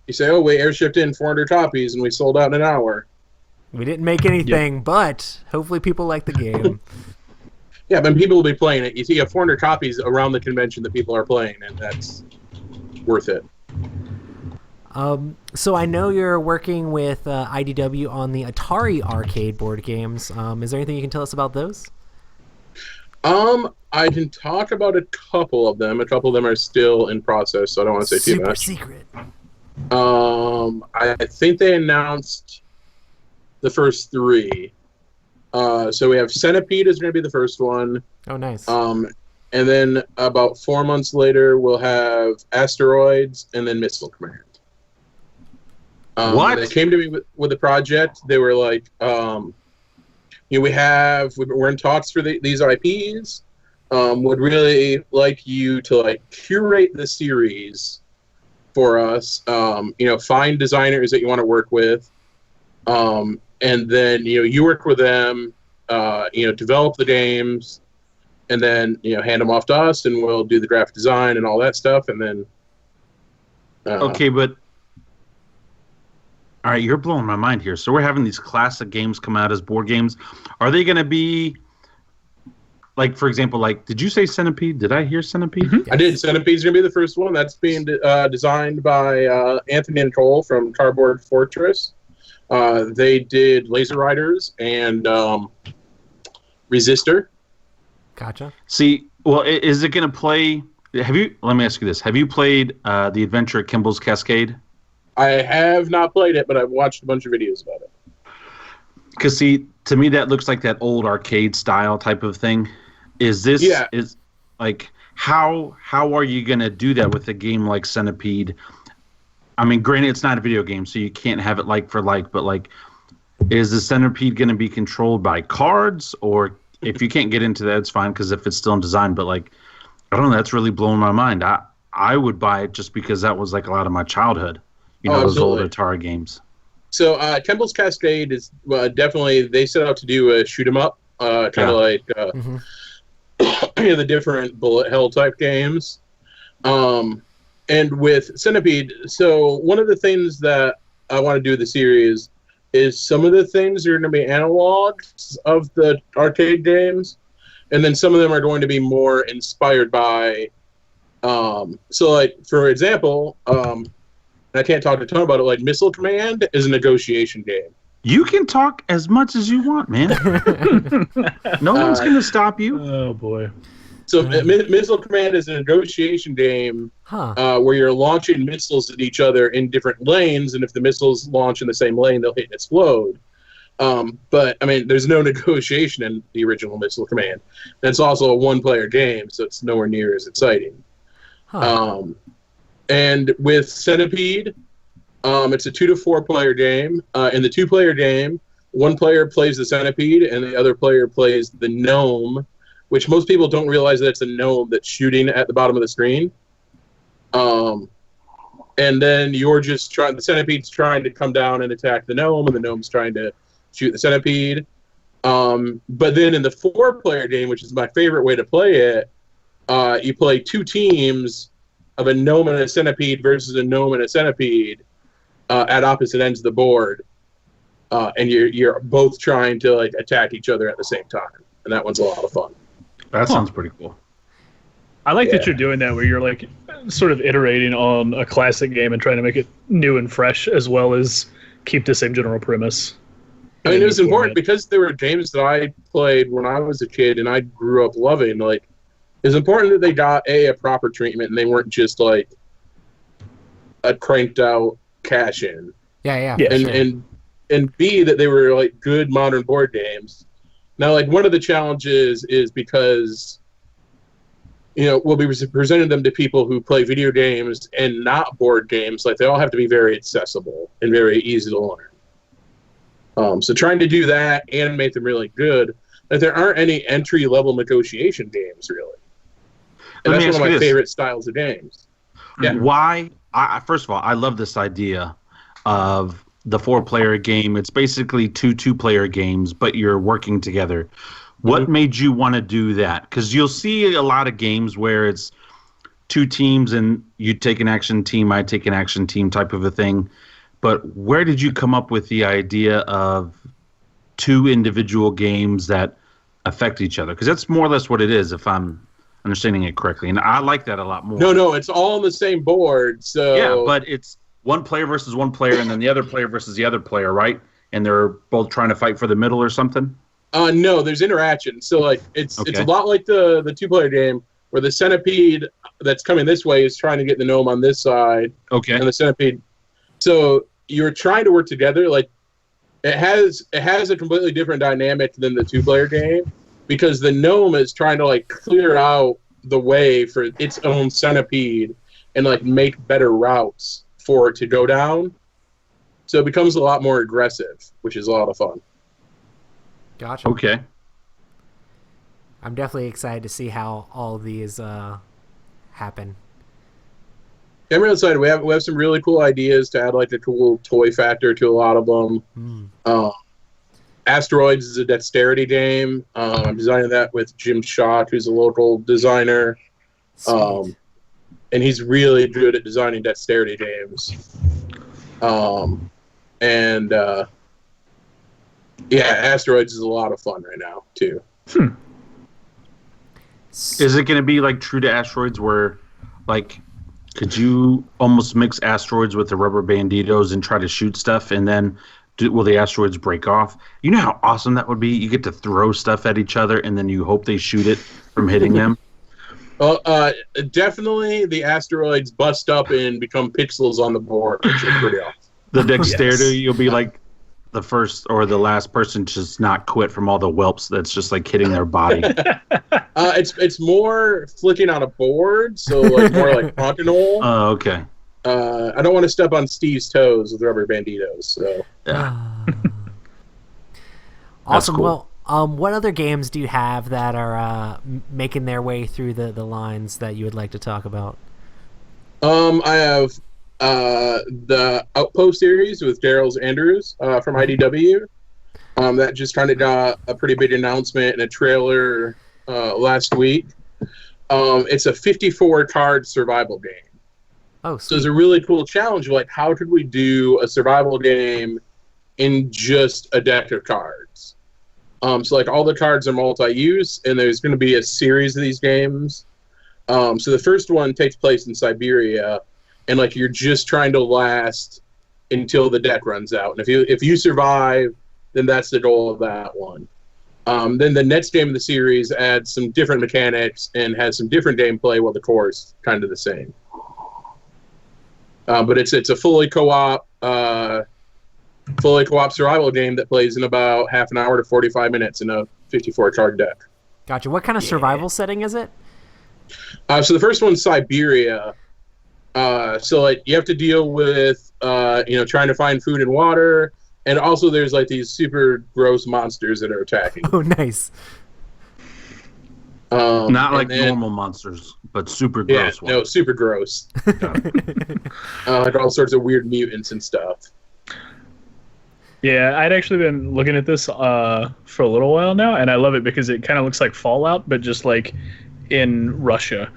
You say, oh, we airshipped in 400 copies, and we sold out in an hour. We didn't make anything, but hopefully people like the game. Yeah, but people will be playing it. You see, you have 400 copies around the convention that people are playing, and that's worth it. So I know you're working with IDW on the Atari arcade board games. Is there anything you can tell us about those? I can talk about a couple of them. A couple of them are still in process, so I don't want to say too much. Super secret. I think they announced the first 3. So we have Centipede is going to be the first one. Oh, nice. And then about 4 months later, we'll have Asteroids and then Missile Command. What? They came to me with a project. They were like, we're in talks for these IPs. Would really like you to like curate the series for us. Find designers that you want to work with, and then you work with them. Develop the games, and then hand them off to us, and we'll do the graphic design and all that stuff, and then. Okay, but all right, you're blowing my mind here. So we're having these classic games come out as board games. Are they going to be like, for example, like, did you say Centipede? Did I hear Centipede? Mm-hmm. Yes. I did. Centipede's going to be the first one. That's being designed by Anthony and Cole from Cardboard Fortress. They did Laser Riders and Resistor. Gotcha. See, well, is it going to play? Let me ask you this: have you played the Adventure at Kimball's Cascade? I have not played it, but I've watched a bunch of videos about it. Because see, to me, that looks like that old arcade style type of thing. Is this? Yeah. Is like how are you going to do that with a game like Centipede? I mean, granted, it's not a video game, so you can't have it like for like. But like, is the Centipede going to be controlled by cards, or if you can't get into that, it's fine because if it's still in design. But like, I don't know. That's really blowing my mind. I would buy it just because that was like a lot of my childhood. Those old Atari games. So Kimball's Cascade is definitely, they set out to do a shoot 'em up, kind of like the different bullet hell type games. And with Centipede, so one of the things that I want to do with the series is some of the things are going to be analogs of the arcade games, and then some of them are going to be more inspired by. So, like for example, I can't talk a ton about it. Like Missile Command is a negotiation game. You can talk as much as you want, man. No one's going to stop you. Oh boy. So Missile Command is a negotiation game where you're launching missiles at each other in different lanes, and if the missiles launch in the same lane, they'll hit and explode. But I mean, there's no negotiation in the original Missile Command. And it's also a one-player game, so it's nowhere near as exciting. And with Centipede, it's a 2 to 4 player game. In the 2-player game, one player plays the Centipede, and the other player plays the gnome, which most people don't realize that it's a gnome that's shooting at the bottom of the screen. And then you're just the Centipede's trying to come down and attack the gnome, and the gnome's trying to shoot the Centipede. But then in the 4-player game, which is my favorite way to play it, you play 2 teams of a gnome and a centipede versus a gnome and a centipede at opposite ends of the board, and you're both trying to like attack each other at the same time, and that one's a lot of fun. That sounds pretty cool. I like that you're doing that, where you're like sort of iterating on a classic game and trying to make it new and fresh, as well as keep the same general premise. I mean, it was important because there were games that I played when I was a kid and I grew up loving. Like, it's important that they got a proper treatment and they weren't just like a cranked out cash in. Yeah. And B, that they were like good modern board games. Now, like one of the challenges is because we'll be presenting them to people who play video games and not board games. Like they all have to be very accessible and very easy to learn. So trying to do that and make them really good. Like there aren't any entry level negotiation games really. And that's one of my favorite styles of games. Yeah. Why? First of all, I love this idea of the 4-player game. It's basically 2 2-player games, but you're working together. What made you want to do that? Because you'll see a lot of games where it's 2 teams and you take an action team, I take an action team type of a thing. But where did you come up with the idea of 2 individual games that affect each other? Because that's more or less what it is, if I'm understanding it correctly, and I like that a lot more. No, it's all on the same board. So yeah, but it's 1 player versus 1 player, and then the other player versus the other player, right? And they're both trying to fight for the middle or something. No, there's interaction. So like it's a lot like the 2-player game where the centipede that's coming this way is trying to get the gnome on this side. Okay. And the centipede. So you're trying to work together. Like it has a completely different dynamic than the 2-player game. Because the gnome is trying to like clear out the way for its own centipede and like make better routes for it to go down. So it becomes a lot more aggressive, which is a lot of fun. Gotcha. Okay. I'm definitely excited to see how all these happen. I'm really excited. We have some really cool ideas to add like a cool toy factor to a lot of them. Asteroids is a dexterity game. I'm designing that with Jim Schott, who's a local designer. Sweet. And he's really good at designing dexterity games. Asteroids is a lot of fun right now too. Is it going to be like True to Asteroids, where, like, could you almost mix asteroids with the rubber banditos and try to shoot stuff, and then will the asteroids break off? You know how awesome that would be? You get to throw stuff at each other, and then you hope they shoot it from hitting them. Well, definitely the asteroids bust up and become pixels on the board, which is pretty awesome. The dexterity, you'll be like the first or the last person to just not quit from all the whelps that's just like hitting their body. It's more flicking on a board, so like more like Fontanol. Oh, okay. I don't want to step on Steve's toes with rubber banditos. So Yeah. Awesome. cool. Well, what other games do you have that are making their way through the lines that you would like to talk about? I have the Outpost series with Daryl's Andrews from IDW. That just kind of got a pretty big announcement and a trailer last week. It's a 54 card survival game. Oh, So it's a really cool challenge. Like, how could we do a survival game in just a deck of cards? So like all the cards are multi-use, and there's going to be a series of these games. So the first one takes place in Siberia, and like you're just trying to last until the deck runs out. And if you survive, then that's the goal of that one. Then the next game of the series adds some different mechanics and has some different gameplay, while the core is kind of the same. But it's a fully co-op survival game that plays in about half an hour to 45 minutes in a 54 card deck. Gotcha. What kind of survival setting is it? So the first one's Siberia. So like you have to deal with trying to find food and water, and also there's like these super gross monsters that are attacking. Oh, nice. Not like normal monsters, but super gross ones. No, super gross. Like all sorts of weird mutants and stuff. Yeah, I'd actually been looking at this for a little while now, and I love it because it kind of looks like Fallout, but just like in Russia.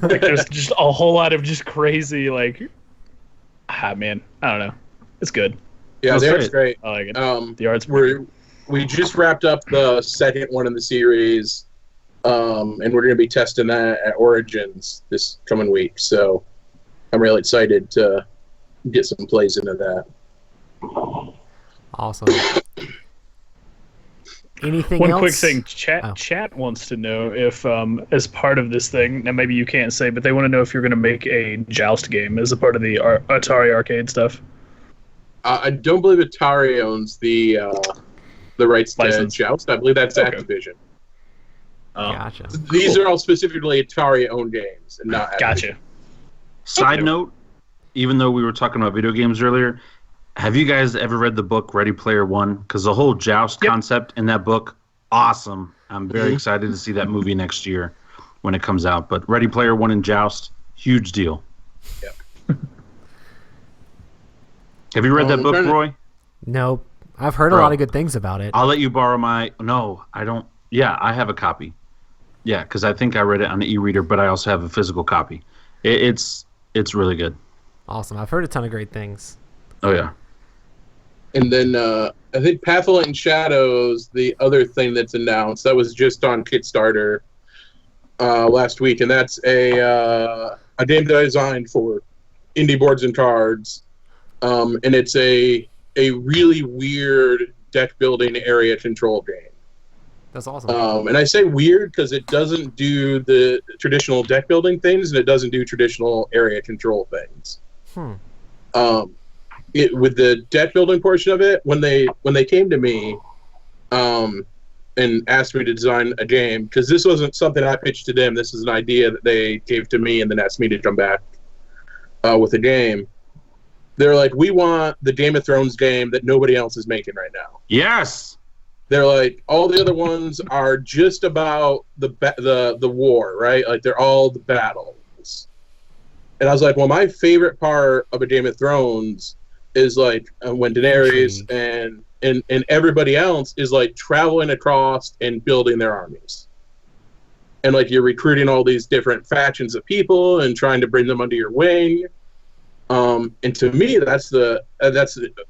Like there's just a whole lot of just crazy, like, man, I don't know. It's good. Yeah, the art's great. I like it. The art's we just wrapped up the second one in the series, and we're going to be testing that at Origins this coming week. So I'm really excited to get some plays into that. Awesome. Anything One else? quick thing. Chat wants to know if, as part of this thing, now maybe you can't say, but they want to know if you're going to make a Joust game as a part of the Atari arcade stuff. I don't believe Atari owns the rights to Joust. I believe that's Activision. Gotcha. These are all specifically Atari-owned games, and not Activision. Gotcha. Side note, even though we were talking about video games earlier, have you guys ever read the book Ready Player One? Because the whole Joust concept in that book, awesome. I'm very excited to see that movie next year when it comes out. But Ready Player One and Joust, huge deal. Yeah. Have you read that book, Roy? Nope. I've heard a lot of good things about it. I'll let you borrow my... No, I don't... Yeah, I have a copy. Yeah, because I think I read it on the e-reader, but I also have a physical copy. It's really good. Awesome. I've heard a ton of great things. Oh, yeah. And then I think Pathlight and Shadows, the other thing that's announced, that was just on Kickstarter last week, and that's a game that I designed for Indie Boards and Cards, and it's a really weird deck building area control game. That's awesome. And I say weird because it doesn't do the traditional deck building things, and it doesn't do traditional area control things. With the deck building portion of it, when they came to me and asked me to design a game, because this wasn't something I pitched to them, this is an idea that they gave to me and then asked me to come back with a game. They're like, we want the Game of Thrones game that nobody else is making right now. Yes! They're like, all the other ones are just about the war, right? Like, they're all the battles. And I was like, well, my favorite part of a Game of Thrones is like when Daenerys and everybody else is like traveling across and building their armies. And like you're recruiting all these different factions of people and trying to bring them under your wing. And to me, that's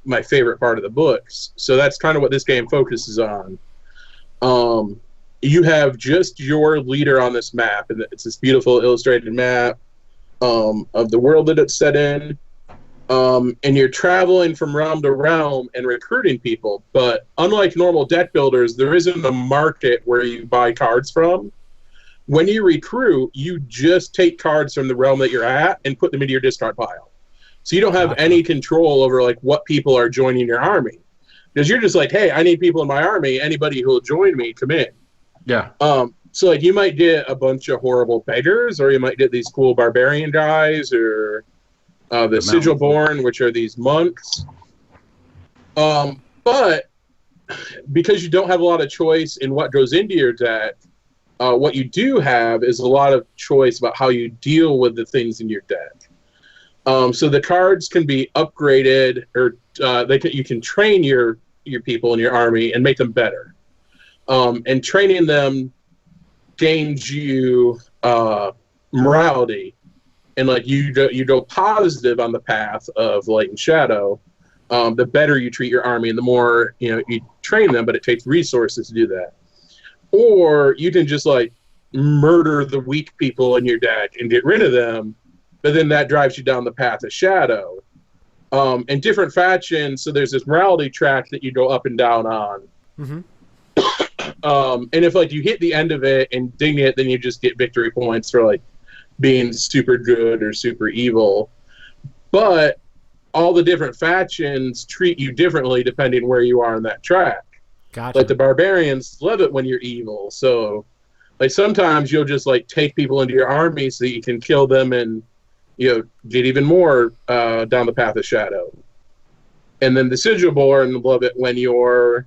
my favorite part of the books. So that's kind of what this game focuses on. You have just your leader on this map, and it's this beautiful illustrated map of the world that it's set in. And you're traveling from realm to realm and recruiting people. But unlike normal deck builders, there isn't a market where you buy cards from. When you recruit, you just take cards from the realm that you're at and put them into your discard pile. So you don't have any control over like what people are joining your army. Because you're just like, hey, I need people in my army. Anybody who will join me, come in. Yeah. So like you might get a bunch of horrible beggars, or you might get these cool barbarian guys, or the Sigilborn, which are these monks. But because you don't have a lot of choice in what goes into your deck, what you do have is a lot of choice about how you deal with the things in your deck. So the cards can be upgraded, or you can train your people in your army and make them better. And training them gains you morality, and like you go positive on the path of light and shadow. The better you treat your army, and the more you train them. But it takes resources to do that. Or you can just like murder the weak people in your deck and get rid of them, but then that drives you down the path of shadow. And different factions, so there's this morality track that you go up and down on. Mm-hmm. And if like you hit the end of it and ding it, then you just get victory points for like being super good or super evil. But all the different factions treat you differently depending where you are in that track. Gotcha. Like the barbarians love it when you're evil, so like sometimes you'll just like take people into your army so that you can kill them and get even more down the path of shadow. And then the Sigilborn love it when you're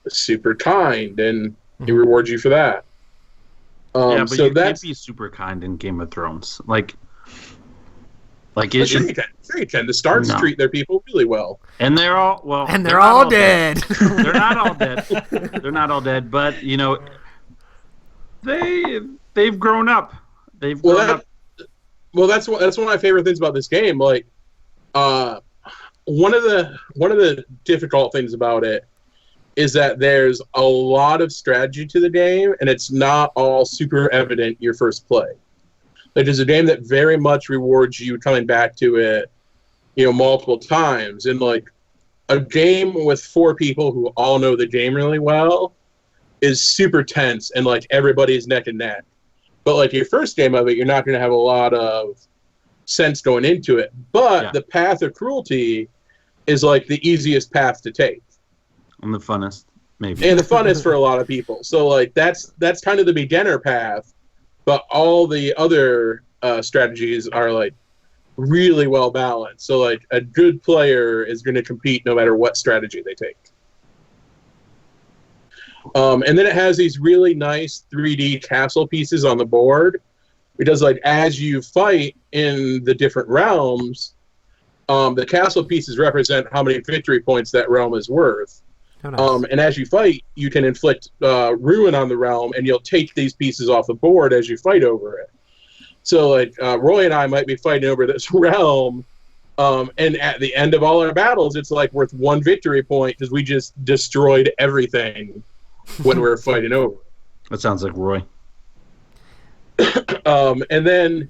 super kind, and he rewards you for that. Yeah, but so you that's can't be super kind in Game of Thrones. Like sure you can. The Starks treat their people really well. And they're all and they're all dead. They're not all dead. They're not all dead, but they've grown up. They've grown up. Well, that's one of my favorite things about this game. Like, one of the difficult things about it is that there's a lot of strategy to the game, and it's not all super evident your first play. It is a game that very much rewards you coming back to it, multiple times. And like a game with 4 people who all know the game really well is super tense, and like everybody's neck and neck. But like your first game of it, you're not going to have a lot of sense going into it. But the path of cruelty is like the easiest path to take. And the funnest, maybe. And the funnest for a lot of people. So like that's kind of the beginner path. But all the other strategies are like really well balanced. So like a good player is going to compete no matter what strategy they take. And then it has these really nice 3D castle pieces on the board, because like as you fight in the different realms, the castle pieces represent how many victory points that realm is worth. Oh, nice. And as you fight, you can inflict ruin on the realm, and you'll take these pieces off the board as you fight over it. So like Roy and I might be fighting over this realm, and at the end of all our battles, it's like worth 1 victory point because we just destroyed everything when we were fighting over. That sounds like Roy. And then,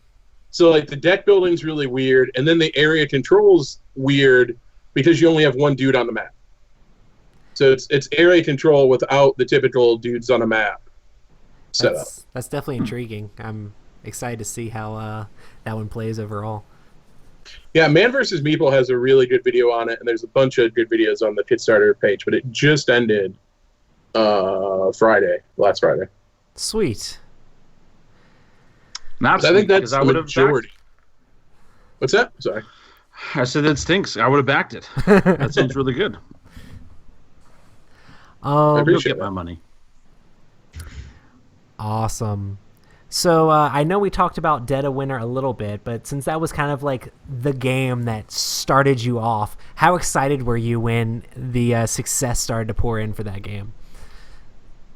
so like the deck building's really weird, and then the area control's weird because you only have 1 dude on the map. So it's area control without the typical dudes on a map setup. That's definitely intriguing. I'm excited to see how that one plays overall. Yeah, Man vs. Meeple has a really good video on it, and there's a bunch of good videos on the Kickstarter page, but it just ended last Friday. Sweet. Not I think that's the the majority. What's that? Sorry. I said that stinks. I would have backed it. That sounds really good. I You'll appreciate get my money. Awesome. So I know we talked about Dead of Winter a little bit, but since that was kind of like the game that started you off, how excited were you when the success started to pour in for that game?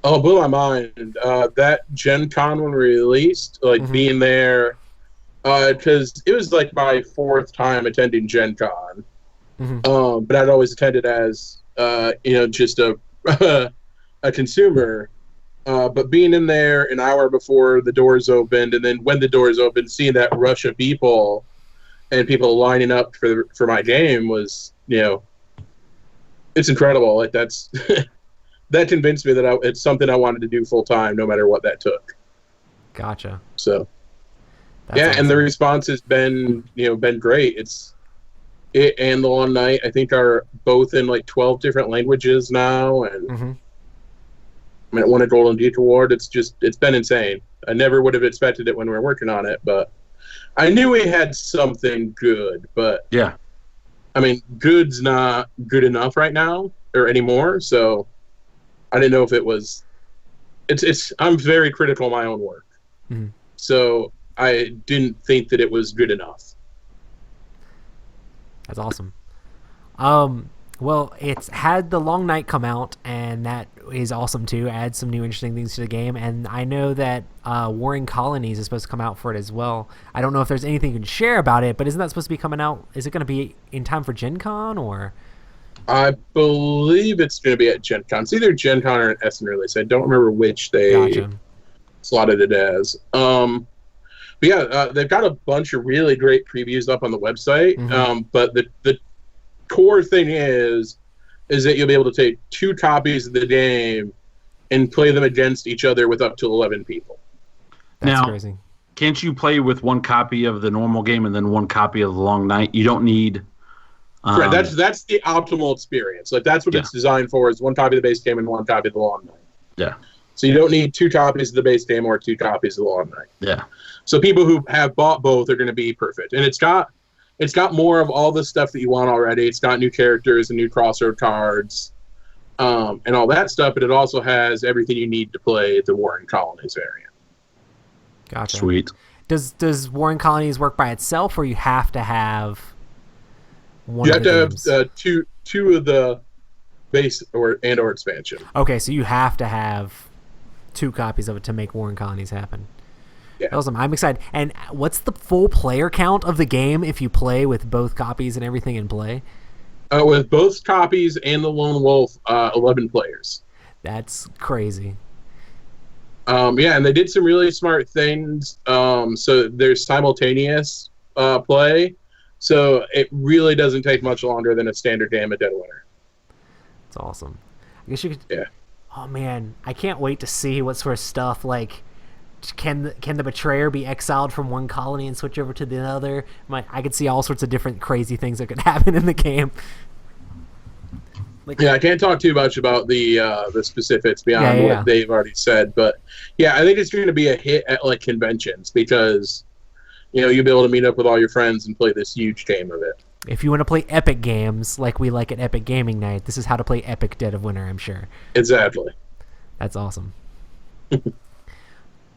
Oh, blew my mind. That Gen Con when we released, like being there, because it was like my fourth time attending Gen Con. But I'd always attended as, just a a consumer. But being in there an hour before the doors opened, and then when the doors opened, seeing that rush of people and people lining up for my game was, it's incredible. Like that's that convinced me that it's something I wanted to do full time, no matter what that took. Gotcha. So, That's yeah, awesome. and the response has been great. It and the Long Night, I think, are both in like 12 different languages now, and I mean, it won a Golden Geek Award. It's been insane. I never would have expected it when we were working on it, but I knew we had something good. But Yeah. I mean, good's not good enough right now or anymore. So I didn't know if it was. I'm very critical of my own work, so I didn't think that it was good enough. That's awesome. Well, it's had the Long Night come out, and that is awesome too. Add some new interesting things to the game, and I know that Warring Colonies is supposed to come out for it as well. I don't know if there's anything you can share about it, but isn't that supposed to be coming out? Is it going to be in time for Gen Con, or? I believe it's going to be at Gen Con. It's either Gen Con or an Essen release. I don't remember which they slotted it as. But yeah, they've got a bunch of really great previews up on the website. But the core thing is that you'll be able to take 2 copies of the game and play them against each other with up to 11 people. That's Now, crazy. Can't you play with 1 copy of the normal game and then 1 copy of the Long Night? You don't need. Right, that's the optimal experience. Like that's what it's designed for: is 1 copy of the base game and 1 copy of the Long Night. Yeah. So you don't need 2 copies of the base game or 2 copies of the Long Night. Yeah. So people who have bought both are going to be perfect, and it's got more of all the stuff that you want already. It's got new characters and new crossroad cards, and all that stuff. But it also has everything you need to play the Warring Colonies variant. Gotcha. Sweet. Does Warring Colonies work by itself, or you have to have one? You of have the to have two of the base or expansion. Okay, so you have to have 2 copies of it to make Warring Colonies happen. Yeah. Awesome. I'm excited. And what's the full player count of the game if you play with both copies and everything in play? With both copies and the Lone Wolf, 11 players. That's crazy. Yeah, and they did some really smart things. So there's simultaneous play, so it really doesn't take much longer than a standard game of Dead of Winter. That's awesome. I guess you could. Yeah. Oh man, I can't wait to see what sort of stuff like. Can the betrayer be exiled from one colony and switch over to the other? I could see all sorts of different crazy things that could happen in the game. Yeah, I can't talk too much about the specifics beyond what they've already said, but yeah, I think it's going to be a hit at like conventions because you'll be able to meet up with all your friends and play this huge game of it. If you want to play epic games like we like at Epic Gaming Night, this is how to play Epic Dead of Winter, I'm sure. Exactly. That's awesome.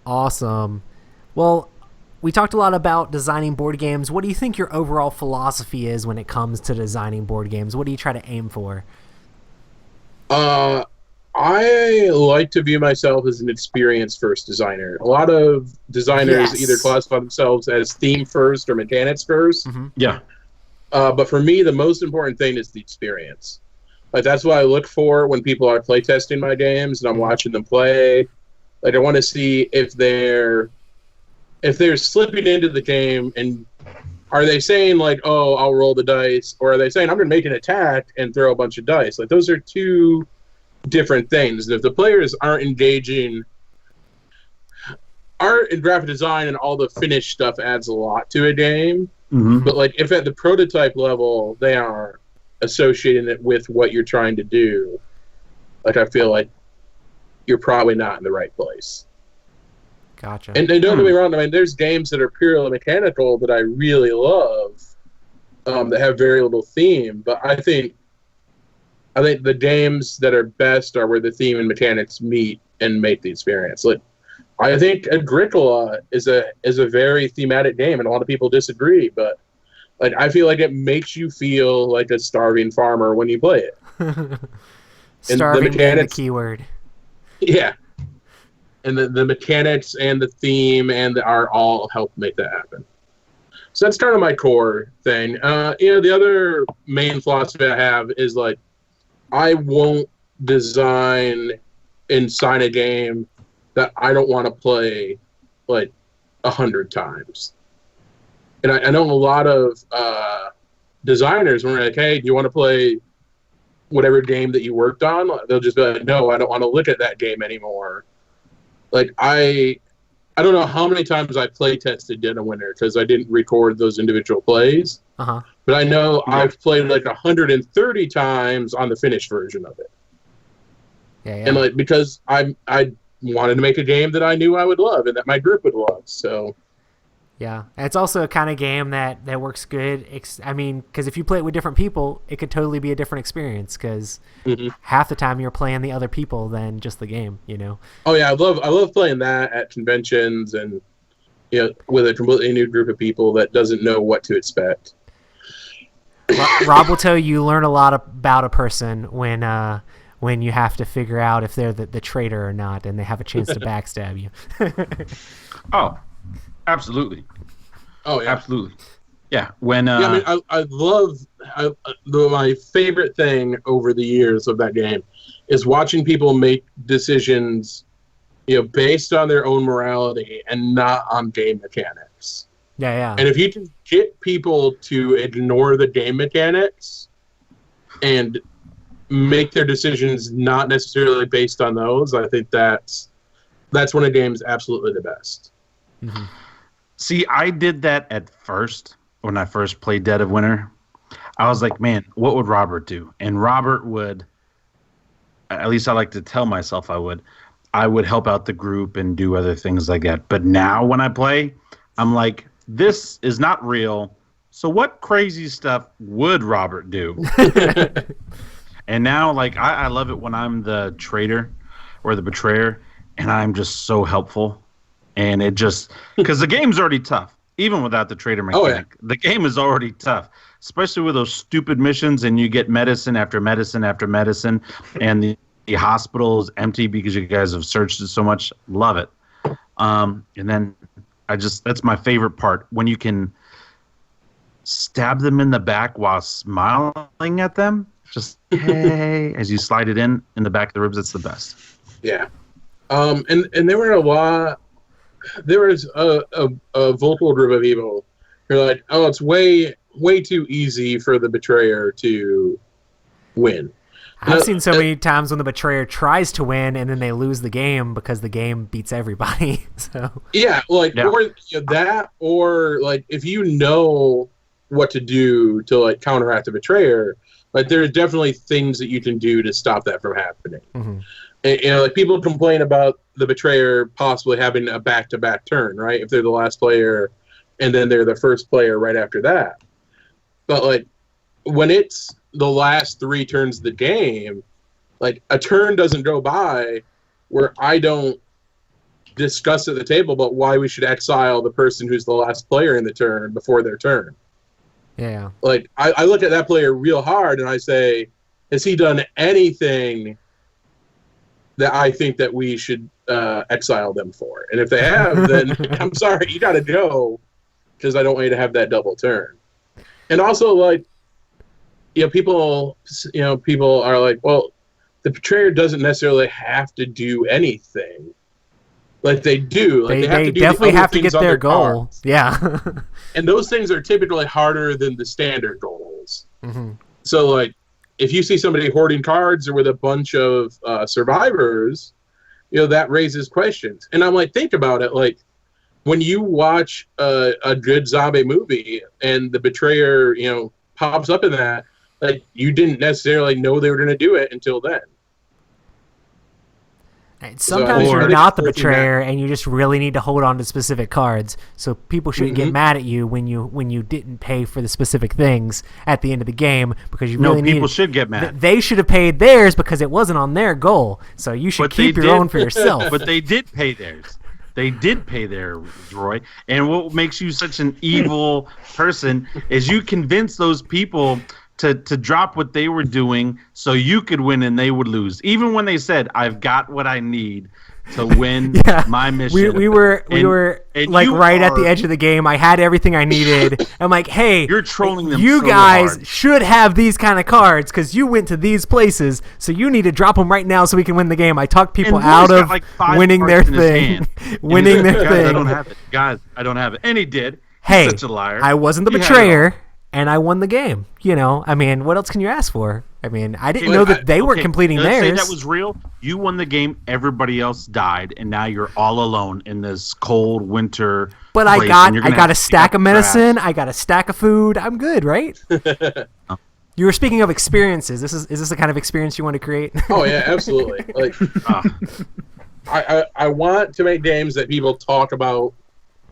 Awesome. Well, we talked a lot about designing board games. What do you think your overall philosophy is when it comes to designing board games? What do you try to aim for? I like to view myself as an experience-first designer. A lot of designers either classify themselves as theme-first or mechanics-first. Mm-hmm. Yeah. But for me, the most important thing is the experience. Like that's what I look for when people are playtesting my games and I'm watching them play. Like I want to see if they're slipping into the game and are they saying like, "Oh, I'll roll the dice," or are they saying, "I'm going to make an attack and throw a bunch of dice"? Like those are 2 different things. If the players aren't engaging, art and graphic design and all the finished stuff adds a lot to a game. Mm-hmm. But like if at the prototype level they are associating it with what you're trying to do, like I feel like you're probably not in the right place. Gotcha. And don't get me wrong, I mean, there's games that are purely mechanical that I really love, that have very little theme. But I think the games that are best are where the theme and mechanics meet and make the experience. Like I think Agricola is a very thematic game, and a lot of people disagree, but like I feel like it makes you feel like a starving farmer when you play it. Starving being the key word. Yeah. And the mechanics and the theme and the art all help make that happen. So that's kind of my core thing. The other main philosophy I have is like, I won't design and sign a game that I don't want to play like 100 times. And I know a lot of designers when we're like, hey, do you want to play whatever game that you worked on? They'll just be like, no, I don't want to look at that game anymore. Like I don't know how many times I play tested Dead of Winter because I didn't record those individual plays. Uh-huh. But I know I've played like 130 times on the finished version of it. Yeah. And like because I wanted to make a game that I knew I would love and that my group would love. So yeah, and it's also a kind of game that works good. I mean, because if you play it with different people, it could totally be a different experience. Because half the time you're playing the other people than just the game. You know. Oh yeah, I love playing that at conventions and with a completely new group of people that doesn't know what to expect. Rob will tell you learn a lot about a person when you have to figure out if they're the traitor or not, and they have a chance to backstab you. Oh. Absolutely. Oh, yeah. Absolutely. Yeah. When I love my favorite thing over the years of that game is watching people make decisions, based on their own morality and not on game mechanics. Yeah. And if you can get people to ignore the game mechanics and make their decisions not necessarily based on those, I think that's when a game's absolutely the best. Mm-hmm. See, I did that at first when I first played Dead of Winter. I was like, man, what would Robert do? And Robert would, at least I like to tell myself I would help out the group and do other things like that. But now when I play, I'm like, this is not real. So what crazy stuff would Robert do? And now, like, I love it when I'm the traitor or the betrayer, and I'm just so helpful. And it just, because the game's already tough, even without the traitor mechanic. Oh, yeah. The game is already tough, especially with those stupid missions, and you get medicine after medicine after medicine, and the hospital is empty because you guys have searched it so much. Love it. And then that's my favorite part, when you can stab them in the back while smiling at them. Just, hey, as you slide it in the back of the ribs, it's the best. Yeah. And there were there was a vocal group of people who are like, oh, it's way too easy for the betrayer to win. I've seen so many times when the betrayer tries to win and then they lose the game because the game beats everybody. So yeah, or that, or like if you know what to do to like counteract the betrayer, like there's definitely things that you can do to stop that from happening. Mm-hmm. And like people complain about the betrayer possibly having a back-to-back turn, right? If they're the last player and then they're the first player right after that. But like when it's the last 3 turns of the game, like a turn doesn't go by where I don't discuss at the table about why we should exile the person who's the last player in the turn before their turn. Yeah. Like I look at that player real hard and I say, has he done anything that I think that we should exile them for? And if they have, then I'm sorry, you got to go, because I don't want you to have that double turn. And also, like, people are like, well, the betrayer doesn't necessarily have to do anything. Like they do. Like they definitely have to get their goal. Cards. Yeah. And those things are typically harder than the standard goals. Mm-hmm. So, like, if you see somebody hoarding cards or with a bunch of survivors, that raises questions. And I'm like, think about it. Like, when you watch a good zombie movie and the betrayer, pops up in that, like, you didn't necessarily know they were going to do it until then. And sometimes you're not the betrayer and you just really need to hold on to specific cards. So people shouldn't get mad at you when you didn't pay for the specific things at the end of the game, because you really people should get mad. They should have paid theirs because it wasn't on their goal. So you should keep your own for yourself. But they did pay theirs. They did pay their Roy. And what makes you such an evil person is you convinced those people to drop what they were doing so you could win and they would lose. Even when they said, "I've got what I need to win my mission." We were like right at the edge of the game. I had everything I needed. I'm like, hey, you're trolling them. You so guys hard. should have these kind of cards because you went to these places, so you need to drop them right now so we can win the game. I talked people out of winning their thing. Winning their thing. I don't have it, guys. I don't have it, and he did. Hey, He's such a liar. I wasn't the betrayer, and I won the game. You know, I mean, what else can you ask for? I mean, I didn't know that they weren't completing let's theirs. Say that was real. You won the game. Everybody else died, and now you're all alone in this cold winter. But I got a stack of medicine. I got a stack of food. I'm good, right? You were speaking of experiences. Is this the kind of experience you want to create? Oh yeah, absolutely. Like, I want to make games that people talk about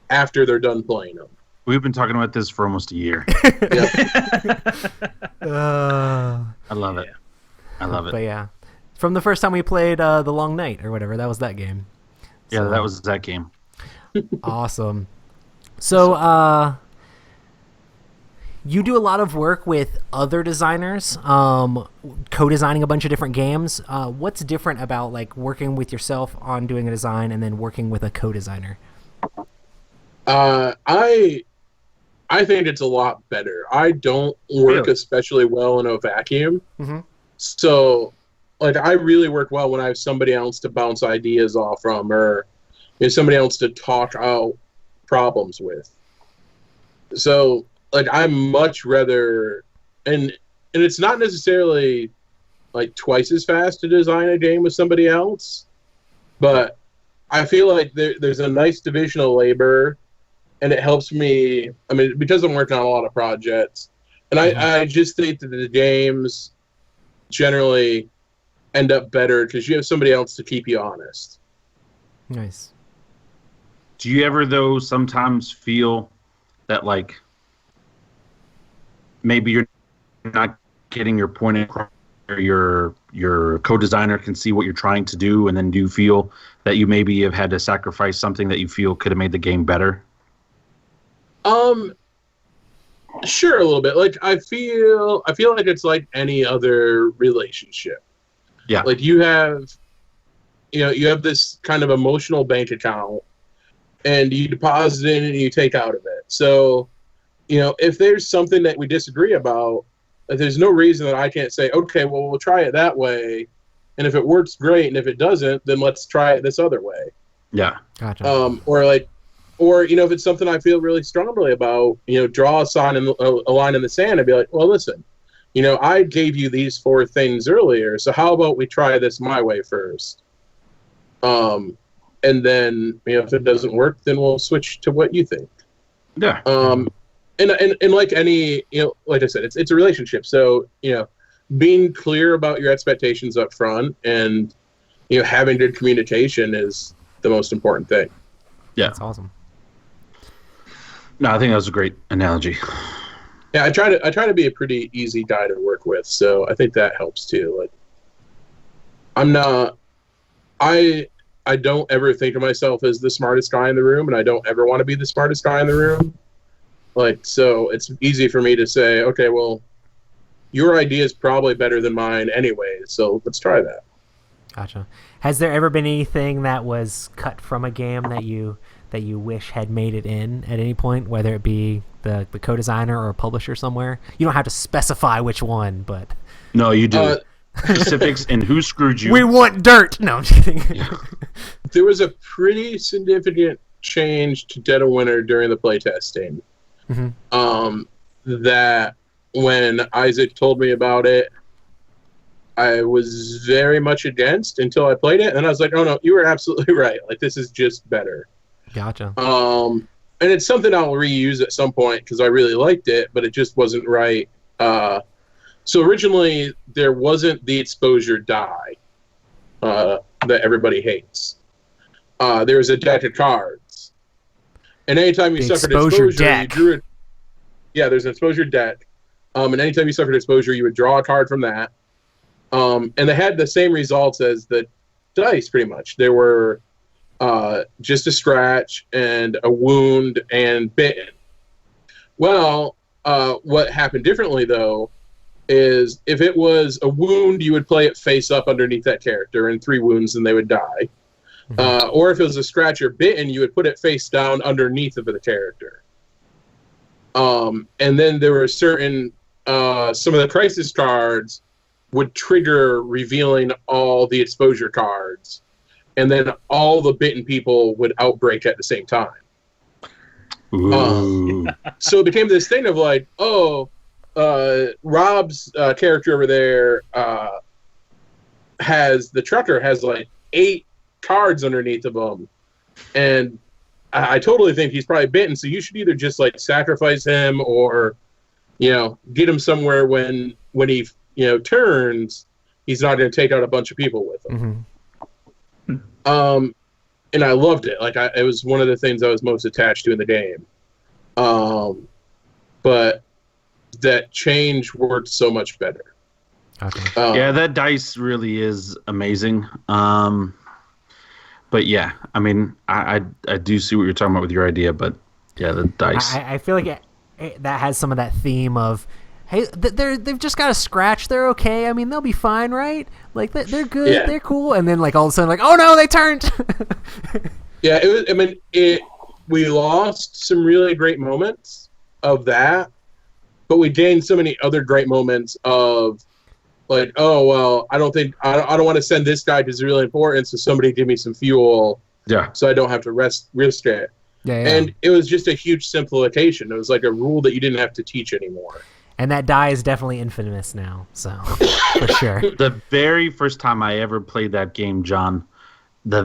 after they're done playing them. We've been talking about this for almost a year. I love it. I love it. But yeah, from the first time we played The Long Night or whatever, that was that game. Yeah, that was that game. Awesome. So, you do a lot of work with other designers, co-designing a bunch of different games. What's different about like working with yourself on doing a design and then working with a co-designer? I think it's a lot better. I don't work especially well in a vacuum. Mm-hmm. So, like, I really work well when I have somebody else to bounce ideas off from, or somebody else to talk out problems with. So, like, I'm much rather, and it's not necessarily like twice as fast to design a game with somebody else, but I feel like there's a nice division of labor. And it helps me, I mean, because I'm working on a lot of projects. And I just think that the games generally end up better because you have somebody else to keep you honest. Nice. Do you ever, though, sometimes feel that, like, maybe you're not getting your point across, or your co-designer can see what you're trying to do, and then do you feel that you maybe have had to sacrifice something that you feel could have made the game better? Sure, a little bit. Like, I feel like it's like any other relationship. Yeah. Like, you have this kind of emotional bank account, and you deposit in and you take out of it. So, if there's something that we disagree about, there's no reason that I can't say, okay, well, we'll try it that way, and if it works, great, and if it doesn't, then let's try it this other way. Yeah. Gotcha. Or if it's something I feel really strongly about, draw a line in the sand and be like, well, listen, I gave you these 4 things earlier, so how about we try this my way first? And then, if it doesn't work, then we'll switch to what you think. Yeah. And like any, like I said, it's a relationship. So, being clear about your expectations up front and, having good communication is the most important thing. Yeah. That's awesome. No, I think that was a great analogy. Yeah, I try to be a pretty easy guy to work with, so I think that helps too. Like, I don't ever think of myself as the smartest guy in the room, and I don't ever want to be the smartest guy in the room. Like, so it's easy for me to say, okay, well, your idea is probably better than mine anyway, so let's try that. Gotcha. Has there ever been anything that was cut from a game that you wish had made it in at any point, whether it be the co-designer or a publisher somewhere? You don't have to specify which one, but... No, you do. Specifics and who screwed you. We want dirt! No, I'm kidding. Yeah. There was a pretty significant change to Dead of Winter during the playtesting. Mm-hmm. That when Isaac told me about it, I was very much against until I played it, and I was like, oh no, you were absolutely right. Like, this is just better. Gotcha. And it's something I'll reuse at some point because I really liked it, but it just wasn't right. So originally, there wasn't the exposure die that everybody hates. There was a deck of cards. And anytime you suffered exposure, deck. you drew it. Yeah, there's an exposure deck. And anytime you suffered exposure, you would draw a card from that. And they had the same results as the dice, pretty much. There were just a scratch and a wound and bitten. Well, what happened differently, though, is if it was a wound, you would play it face up underneath that character, and 3 wounds, and they would die. Or if it was a scratch or bitten, you would put it face down underneath of the character. And then there were certain, some of the crisis cards would trigger revealing all the exposure cards, and then all the bitten people would outbreak at the same time. So it became this thing of like, Rob's character over there has the trucker has like 8 cards underneath of him, and I totally think he's probably bitten. So you should either just like sacrifice him, or get him somewhere when he turns, he's not going to take out a bunch of people with him. And I loved it. Like it was one of the things I was most attached to in the game. But that change worked so much better. Okay. Yeah, that dice really is amazing. But yeah, I mean, I do see what you're talking about with your idea, but yeah, the dice. I feel like that has some of that theme of, hey, they've just got a scratch. They're okay. I mean, they'll be fine, right? Like they're good. Yeah. They're cool. And then like all of a sudden, like, oh no, they turned. Yeah, it was. I mean, we lost some really great moments of that, but we gained so many other great moments of like, oh well, I don't want to send this guy because it's really important, so somebody give me some fuel, so I don't have to risk it. Yeah. And it was just a huge simplification. It was like a rule that you didn't have to teach anymore. And that die is definitely infamous now, so for sure. The very first time I ever played that game, John, I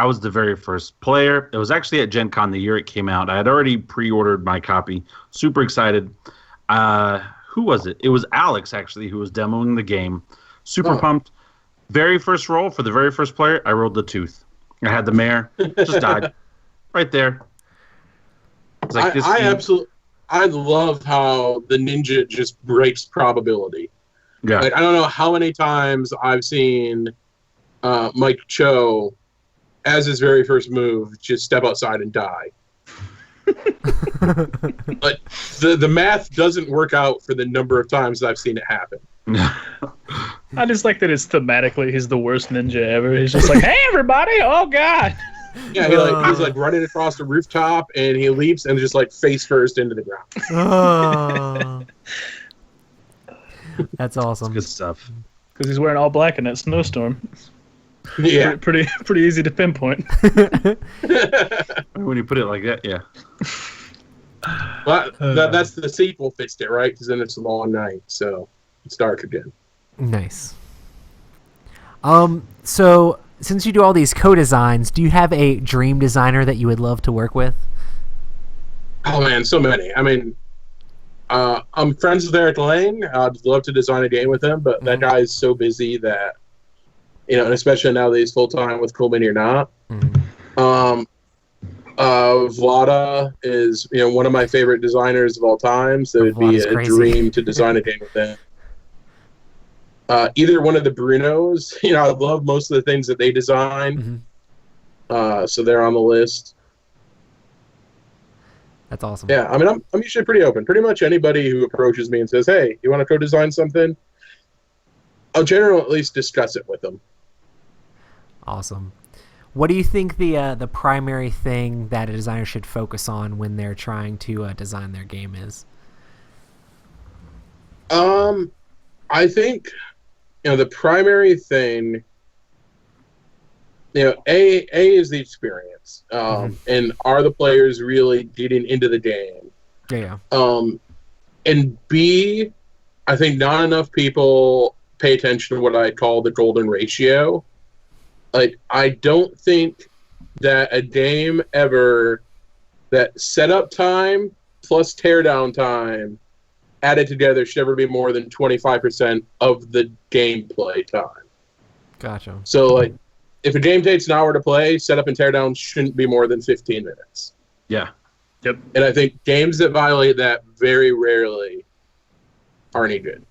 was the very first player. It was actually at Gen Con the year it came out. I had already pre-ordered my copy. Super excited. Who was it? It was Alex, actually, who was demoing the game. Super pumped. Very first roll for the very first player, I rolled the tooth. I had the mare. Just died. Right there. It's like I love how the ninja just breaks probability. Yeah. Like, I don't know how many times I've seen Mike Cho, as his very first move, just step outside and die. But the math doesn't work out for the number of times that I've seen it happen. I just like that it's thematically he's the worst ninja ever. He's just like, hey everybody, oh god. Yeah, he's like running across the rooftop, and he leaps and just like face first into the ground. That's awesome. Good stuff. Because he's wearing all black in that snowstorm. Yeah, Pretty easy to pinpoint. When you put it like that, yeah. but that's the sequel fixed it, right? Because then it's a long night, so it's dark again. Nice. So since you do all these co-designs, do you have a dream designer that you would love to work with? Oh man, so many. I mean, I'm friends with Eric Lane. I'd love to design a game with him, but that guy is so busy that, and especially now that he's full time with Cool Mini or Not. Vlada is one of my favorite designers of all time, so it'd be a dream to design a game with him. Either one of the Brunos, I love most of the things that they design, so they're on the list. That's awesome. Yeah, I mean, I'm usually pretty open. Pretty much anybody who approaches me and says, "Hey, you want to co-design something?" I'll generally at least discuss it with them. Awesome. What do you think the primary thing that a designer should focus on when they're trying to design their game is? I think the primary thing, A is the experience, and are the players really getting into the game? Yeah. And B, I think not enough people pay attention to what I call the golden ratio. Like, I don't think that a game ever that setup time plus teardown time added together should ever be more than 25% of the gameplay time. Gotcha. So, like, if a game takes an hour to play, setup and teardown shouldn't be more than 15 minutes. Yeah. Yep. And I think games that violate that very rarely are any good.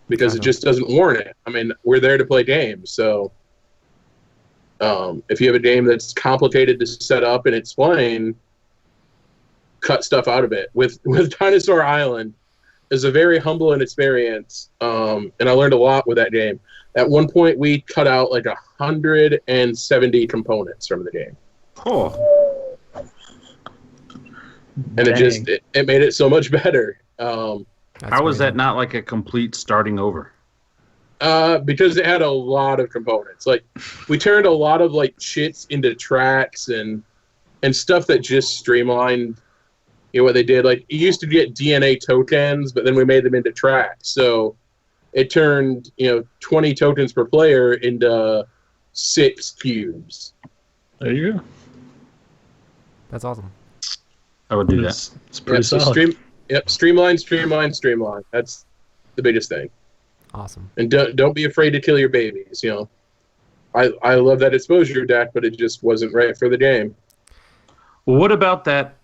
Because it just doesn't warrant it. I mean, we're there to play games, so If you have a game that's complicated to set up and explain, cut stuff out of it. With Dinosaur Island, is a very humbling experience, and I learned a lot with that game. At one point, we cut out like 170 components from the game. Oh. And it made it so much better. How was that not like a complete starting over? Because it had a lot of components. Like, we turned a lot of like shits into tracks and stuff that just streamlined what they did. Like, you used to get DNA tokens, but then we made them into tracks. So it turned 20 tokens per player into 6 cubes. There you go. That's awesome. I would do that. It's pretty solid. Streamline. That's the biggest thing. Awesome. And don't be afraid to kill your babies. I love that exposure deck, but it just wasn't right for the game. Well, what about that?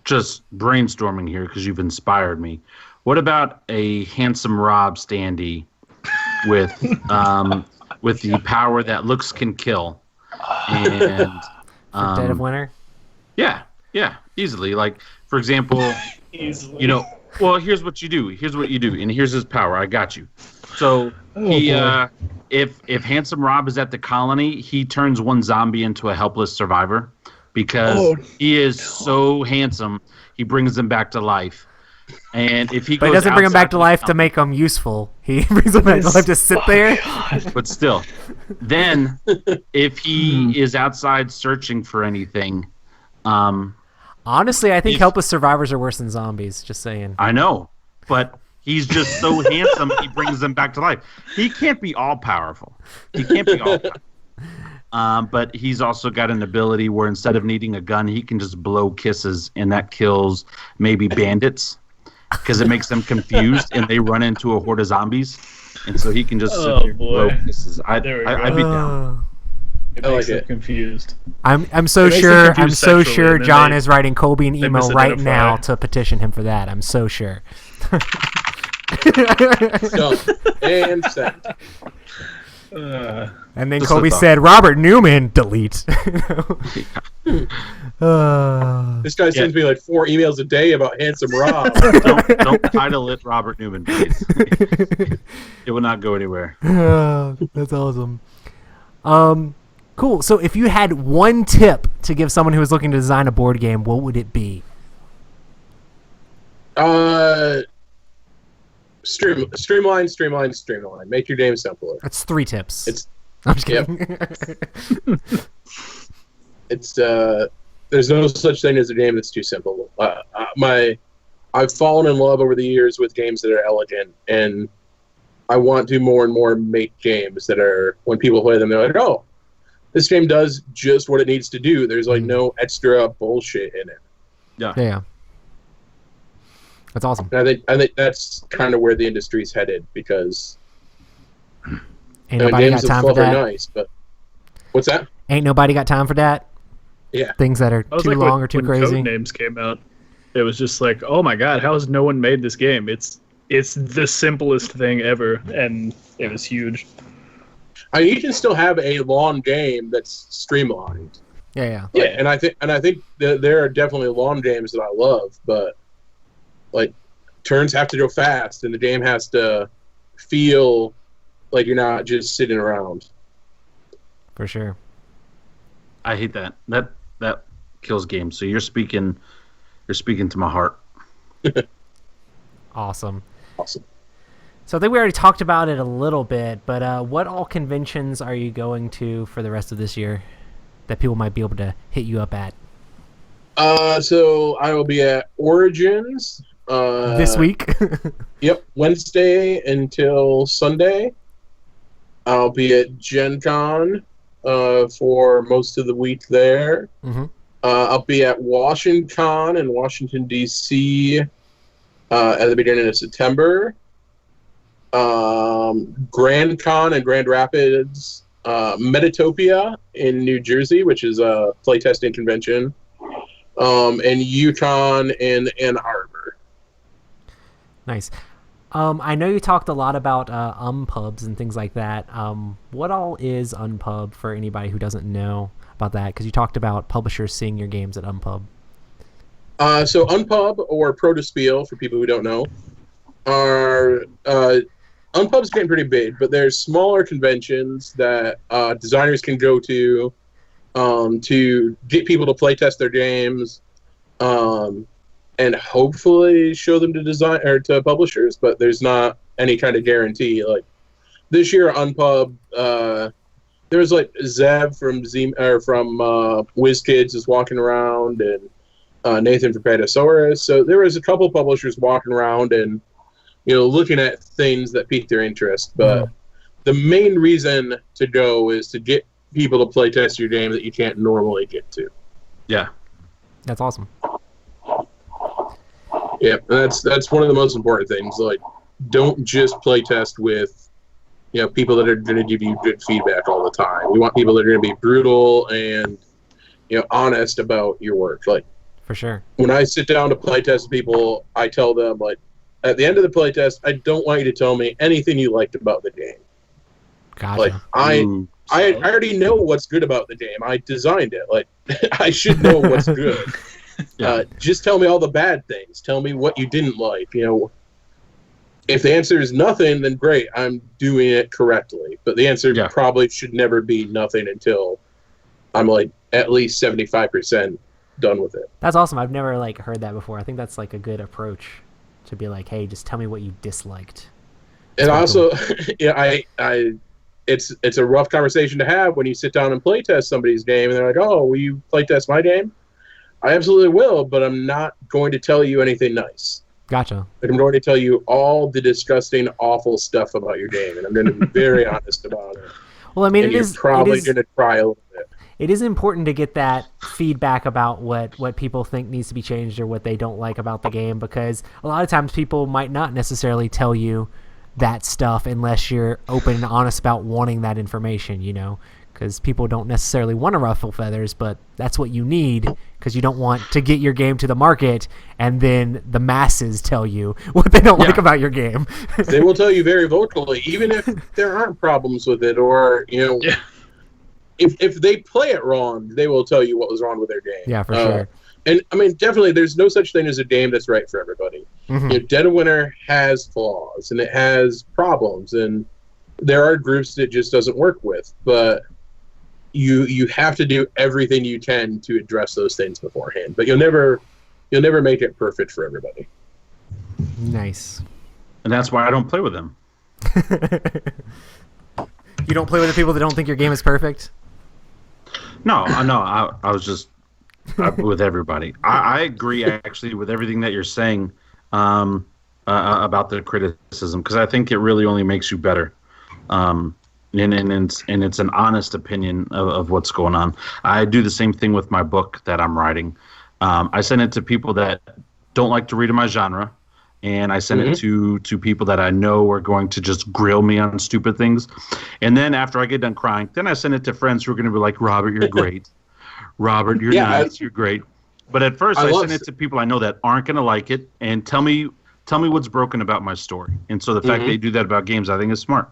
Just brainstorming here because you've inspired me. What about a Handsome Rob standee with the power that looks can kill and Dead of Winter? Yeah, easily. Like, for example, Easily. Well, here's what you do, and here's his power. I got you. So if Handsome Rob is at the colony, he turns one zombie into a helpless survivor because he is so handsome. He brings them back to life. And if he But he doesn't bring them back to life to make them useful. He brings them back to life to sit there. But still, then if he is outside searching for anything, honestly, I think helpless survivors are worse than zombies. Just saying. I know, but he's just so handsome. He brings them back to life. He can't be all powerful. But he's also got an ability where instead of needing a gun, he can just blow kisses, and that kills maybe bandits because it makes them confused and they run into a horde of zombies. And so he can just sit there and blow kisses. I'd be down. It makes them confused. I'm so sure John is writing Colby an email right now to petition him for that. I'm so sure. Done. And sent. And then Colby said, Robert Newman, delete. This guy sends me like 4 emails a day about Handsome Rob. Don't title it Robert Newman, please. It will not go anywhere. That's awesome. Cool. So if you had one tip to give someone who is looking to design a board game, what would it be? Streamline. Make your game simpler. That's 3 tips. I'm just kidding. It's there's no such thing as a game that's too simple. I've fallen in love over the years with games that are elegant, and I want to more and more make games that are, when people play them, they're like, oh, this game does just what it needs to do. There's like no extra bullshit in it. Yeah. That's awesome. And I think that's kind of where the industry's headed, because ain't nobody got time for that. Nice, but what's that? Ain't nobody got time for that. Yeah. Things that are too long or too crazy. When Codenames came out, it was just like, oh my god, how has no one made this game? It's the simplest thing ever, and it was huge. I mean, you can still have a long game that's streamlined. Yeah. And I think there are definitely long games that I love, but like turns have to go fast, and the game has to feel like you're not just sitting around. For sure. I hate that. That kills games. So you're speaking to my heart. Awesome. So I think we already talked about it a little bit, but what all conventions are you going to for the rest of this year that people might be able to hit you up at? So I will be at Origins this week. Yep, Wednesday until Sunday. I'll be at Gen Con for most of the week there. Mm-hmm. I'll be at WashingCon in Washington, D.C. At the beginning of September. Grand Con in Grand Rapids. Metatopia in New Jersey, which is a playtesting convention. And Yukon in Ann Arbor. Nice. I know you talked a lot about unpubs and things like that. What all is unpub for anybody who doesn't know about that? Because you talked about publishers seeing your games at unpub. So Unpub, or Protospiel for people who don't know, are Unpub's getting pretty big, but there's smaller conventions that designers can go to get people to play test their games, and hopefully show them to design or to publishers. But there's not any kind of guarantee. Like this year, Unpub, there was like Zev from WizKids is walking around, and Nathan from Dinosaur. So there was a couple publishers walking around and looking at things that piqued their interest. But the main reason to go is to get people to play test your game that you can't normally get to. Yeah, that's awesome. Yeah, that's one of the most important things. Like, don't just play test with people that are going to give you good feedback all the time. We want people that are going to be brutal and honest about your work. Like, for sure. When I sit down to play test people, I tell them, like, at the end of the play test, I don't want you to tell me anything you liked about the game. Gotcha. Like, I already know what's good about the game. I designed it. Like, I should know what's good. Yeah. Just tell me all the bad things. Tell me what you didn't like. If the answer is nothing, then great, I'm doing it correctly. But the answer probably should never be nothing until I'm like at least 75% done with it. That's awesome. I've never heard that before. I think that's like a good approach to be like, hey, just tell me what you disliked. And also, it's a rough conversation to have when you sit down and play test somebody's game, and they're like, "Oh, will you play test my game?" I absolutely will, but I'm not going to tell you anything nice. Gotcha. Like, I'm going to tell you all the disgusting, awful stuff about your game, and I'm going to be very honest about it. Well, I mean, and you're probably going to cry a little bit. It is important to get that feedback about what people think needs to be changed or what they don't like about the game, because a lot of times people might not necessarily tell you that stuff unless you're open and honest about wanting that information, because people don't necessarily want to ruffle feathers, but that's what you need, because you don't want to get your game to the market and then the masses tell you what they don't like about your game. They will tell you very vocally, even if there aren't problems with it, or if they play it wrong, they will tell you what was wrong with their game. Yeah, for sure. And I mean, definitely, there's no such thing as a game that's right for everybody. Mm-hmm. Dead of Winter has flaws and it has problems, and there are groups that it just doesn't work with. But you have to do everything you can to address those things beforehand. But you'll never make it perfect for everybody. Nice. And that's why I don't play with them. You don't play with the people that don't think your game is perfect? No. I was just with everybody. I agree actually with everything that you're saying about the criticism, because I think it really only makes you better. And it's an honest opinion of what's going on. I do the same thing with my book that I'm writing. I send it to people that don't like to read in my genre, and I send it to people that I know are going to just grill me on stupid things. And then after I get done crying, then I send it to friends who are going to be like, "Robert, you're great. Robert, you're nice. You're great." But at first, I send it to people I know that aren't going to like it, and tell me what's broken about my story. And so the fact they do that about games, I think, is smart.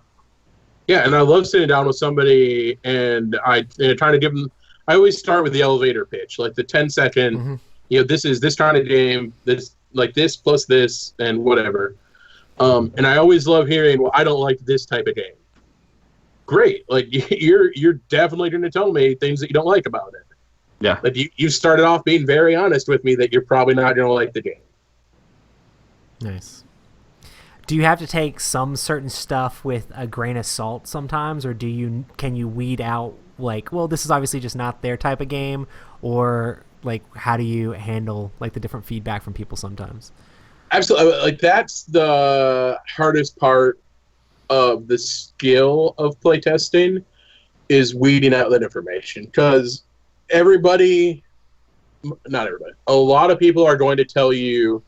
Yeah, and I love sitting down with somebody and I try to give them. I always start with the elevator pitch, like the 10-second. This is this kind of game. This like this plus this and whatever. And I always love hearing, "Well, I don't like this type of game." Great, like you're definitely going to tell me things that you don't like about it. Yeah, like you started off being very honest with me that you're probably not going to like the game. Nice. Do you have to take some certain stuff with a grain of salt sometimes, or can you weed out like, well, this is obviously just not their type of game, or like how do you handle like the different feedback from people sometimes? Absolutely, like that's the hardest part of the skill of playtesting is weeding out that information, because not everybody, a lot of people are going to tell you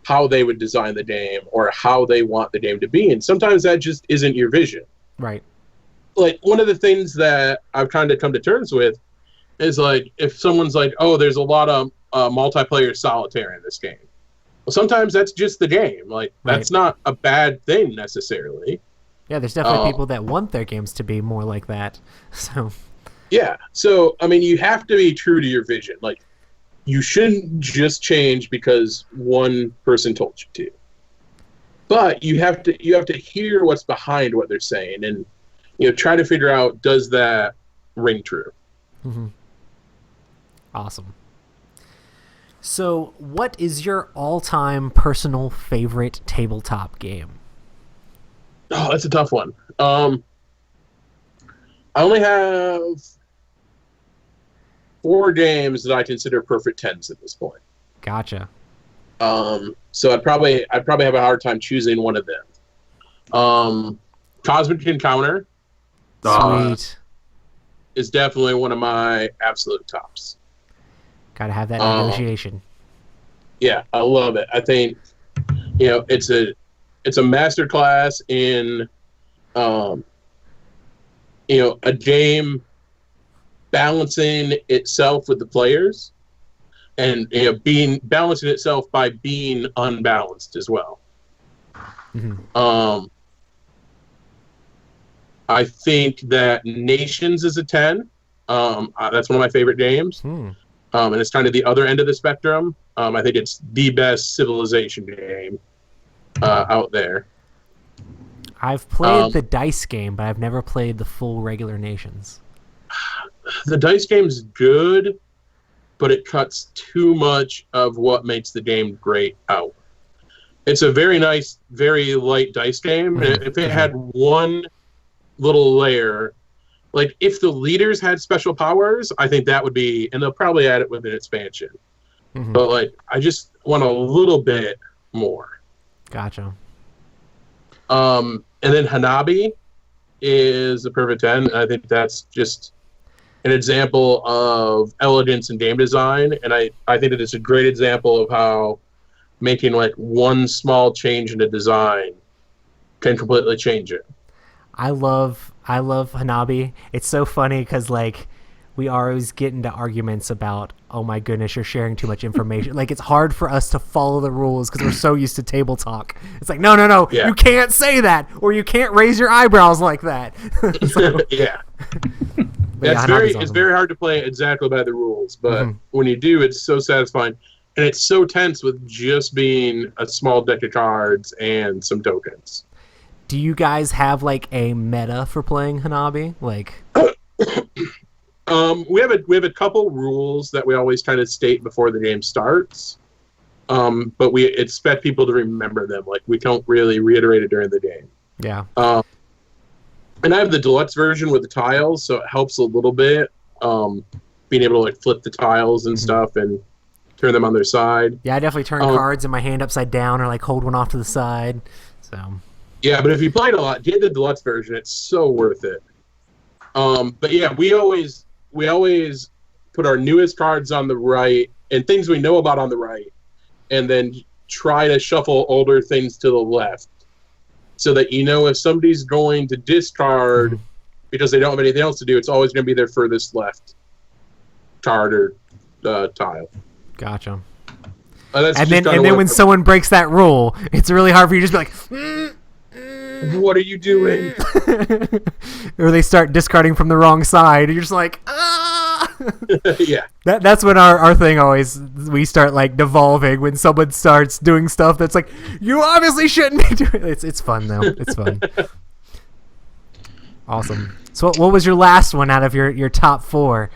how they would design the game or how they want the game to be, and sometimes that just isn't your vision. Right. Like, one of the things that I've kind of come to terms with is, like, if someone's like, "Oh, there's a lot of multiplayer solitaire in this game," sometimes that's just the game. Like, that's not a bad thing necessarily. Yeah, there's definitely people that want their games to be more like that. So yeah, so I mean, you have to be true to your vision. Like, you shouldn't just change because one person told you to. But you have to hear what's behind what they're saying, and try to figure out, does that ring true? Mm-hmm. Awesome. So, what is your all-time personal favorite tabletop game? Oh, that's a tough one. I only have 4 games that I consider perfect 10s at this point. Gotcha. So I'd probably have a hard time choosing one of them. Cosmic Encounter. Sweet. Is definitely one of my absolute tops. Gotta have that negotiation. Yeah, I love it. I think it's a masterclass in a game balancing itself with the players, and balancing itself by being unbalanced as well. Mm-hmm. I think that Nations is a 10. That's one of my favorite games. And it's kind of the other end of the spectrum. I think it's the best civilization game out there. I've played the dice game, but I've never played the full regular Nations. The dice game's good, but it cuts too much of what makes the game great out. It's a very nice, very light dice game. If it had one little layer, like if the leaders had special powers, I think that would be, and they'll probably add it with an expansion. But like, I just want a little bit more. Gotcha. And then Hanabi is the perfect 10. I think that's just an example of elegance in game design, and I think that it's a great example of how making like one small change in the design can completely change it. I love Hanabi. It's so funny because like we always get into arguments about, oh my goodness, you're sharing too much information. Like, it's hard for us to follow the rules because we're so used to table talk. It's like, no, you can't say that, or you can't raise your eyebrows like that. Yeah. It's very hard to play exactly by the rules, but when you do, it's so satisfying. And it's so tense with just being a small deck of cards and some tokens. Do you guys have like a meta for playing Hanabi? Like, we have a couple rules that we always kind of state before the game starts, but we expect people to remember them. Like, we don't really reiterate it during the game. Yeah. And I have the deluxe version with the tiles, so it helps a little bit. Being able to like flip the tiles and stuff and turn them on their side. Yeah, I definitely turn cards in my hand upside down or like hold one off to the side. So. Yeah, but if you played a lot, get the deluxe version. It's so worth it. But yeah, we always put our newest cards on the right and things we know about on the right, and then try to shuffle older things to the left, so that if somebody's going to discard because they don't have anything else to do, it's always going to be their furthest left card or tile. Gotcha. And then when someone breaks that rule, it's really hard for you to just be like, what are you doing? Or they start discarding from the wrong side, and you're just like, ah! Yeah. That's when our thing we start like devolving when someone starts doing stuff that's like, you obviously shouldn't be doing it. It's fun though. It's fun. Awesome. So what was your last one out of your top 4?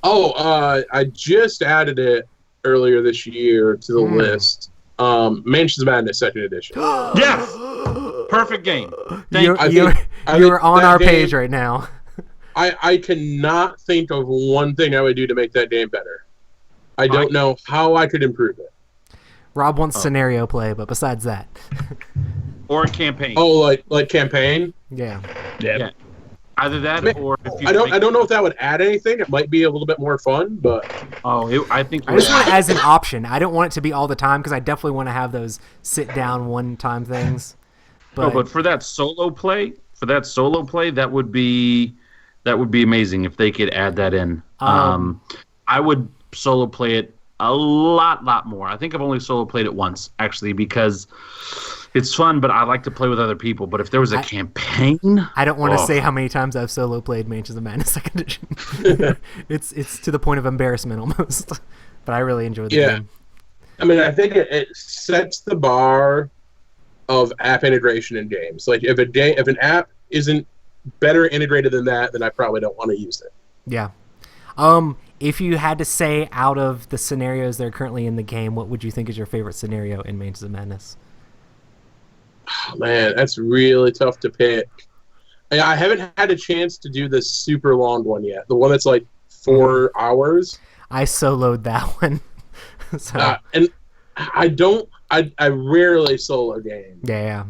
I just added it earlier this year to the list. Mansions of Madness 2nd edition. Yes! Perfect game. You're on our page right now. I cannot think of one thing I would do to make that game better. I don't know how I could improve it. Rob wants scenario play, but besides that. Or a campaign. Oh, like campaign? Yeah. Either that or if you I don't know if that would add anything. It might be a little bit more fun, but I think I just want it as an option. I don't want it to be all the time because I definitely want to have those sit down one time things. But for that solo play, that would be amazing if they could add that in. I would solo play it a lot more. I think I've only solo played it once, actually, because it's fun, but I like to play with other people. But if there was a campaign... I don't want to say how many times I've solo played Mansions of Madness 2nd Edition. It's to the point of embarrassment almost. But I really enjoyed the game. I mean, I think it sets the bar of app integration in games. Like, if an app isn't better integrated than that, then I probably don't want to use it. Yeah. If you had to say out of the scenarios that are currently in the game, what would you think is your favorite scenario in Mansions of Madness? Oh, man, that's really tough to pick. I haven't had a chance to do the super long one yet. The one that's like 4 hours. I soloed that one. So. And I rarely solo game. Yeah.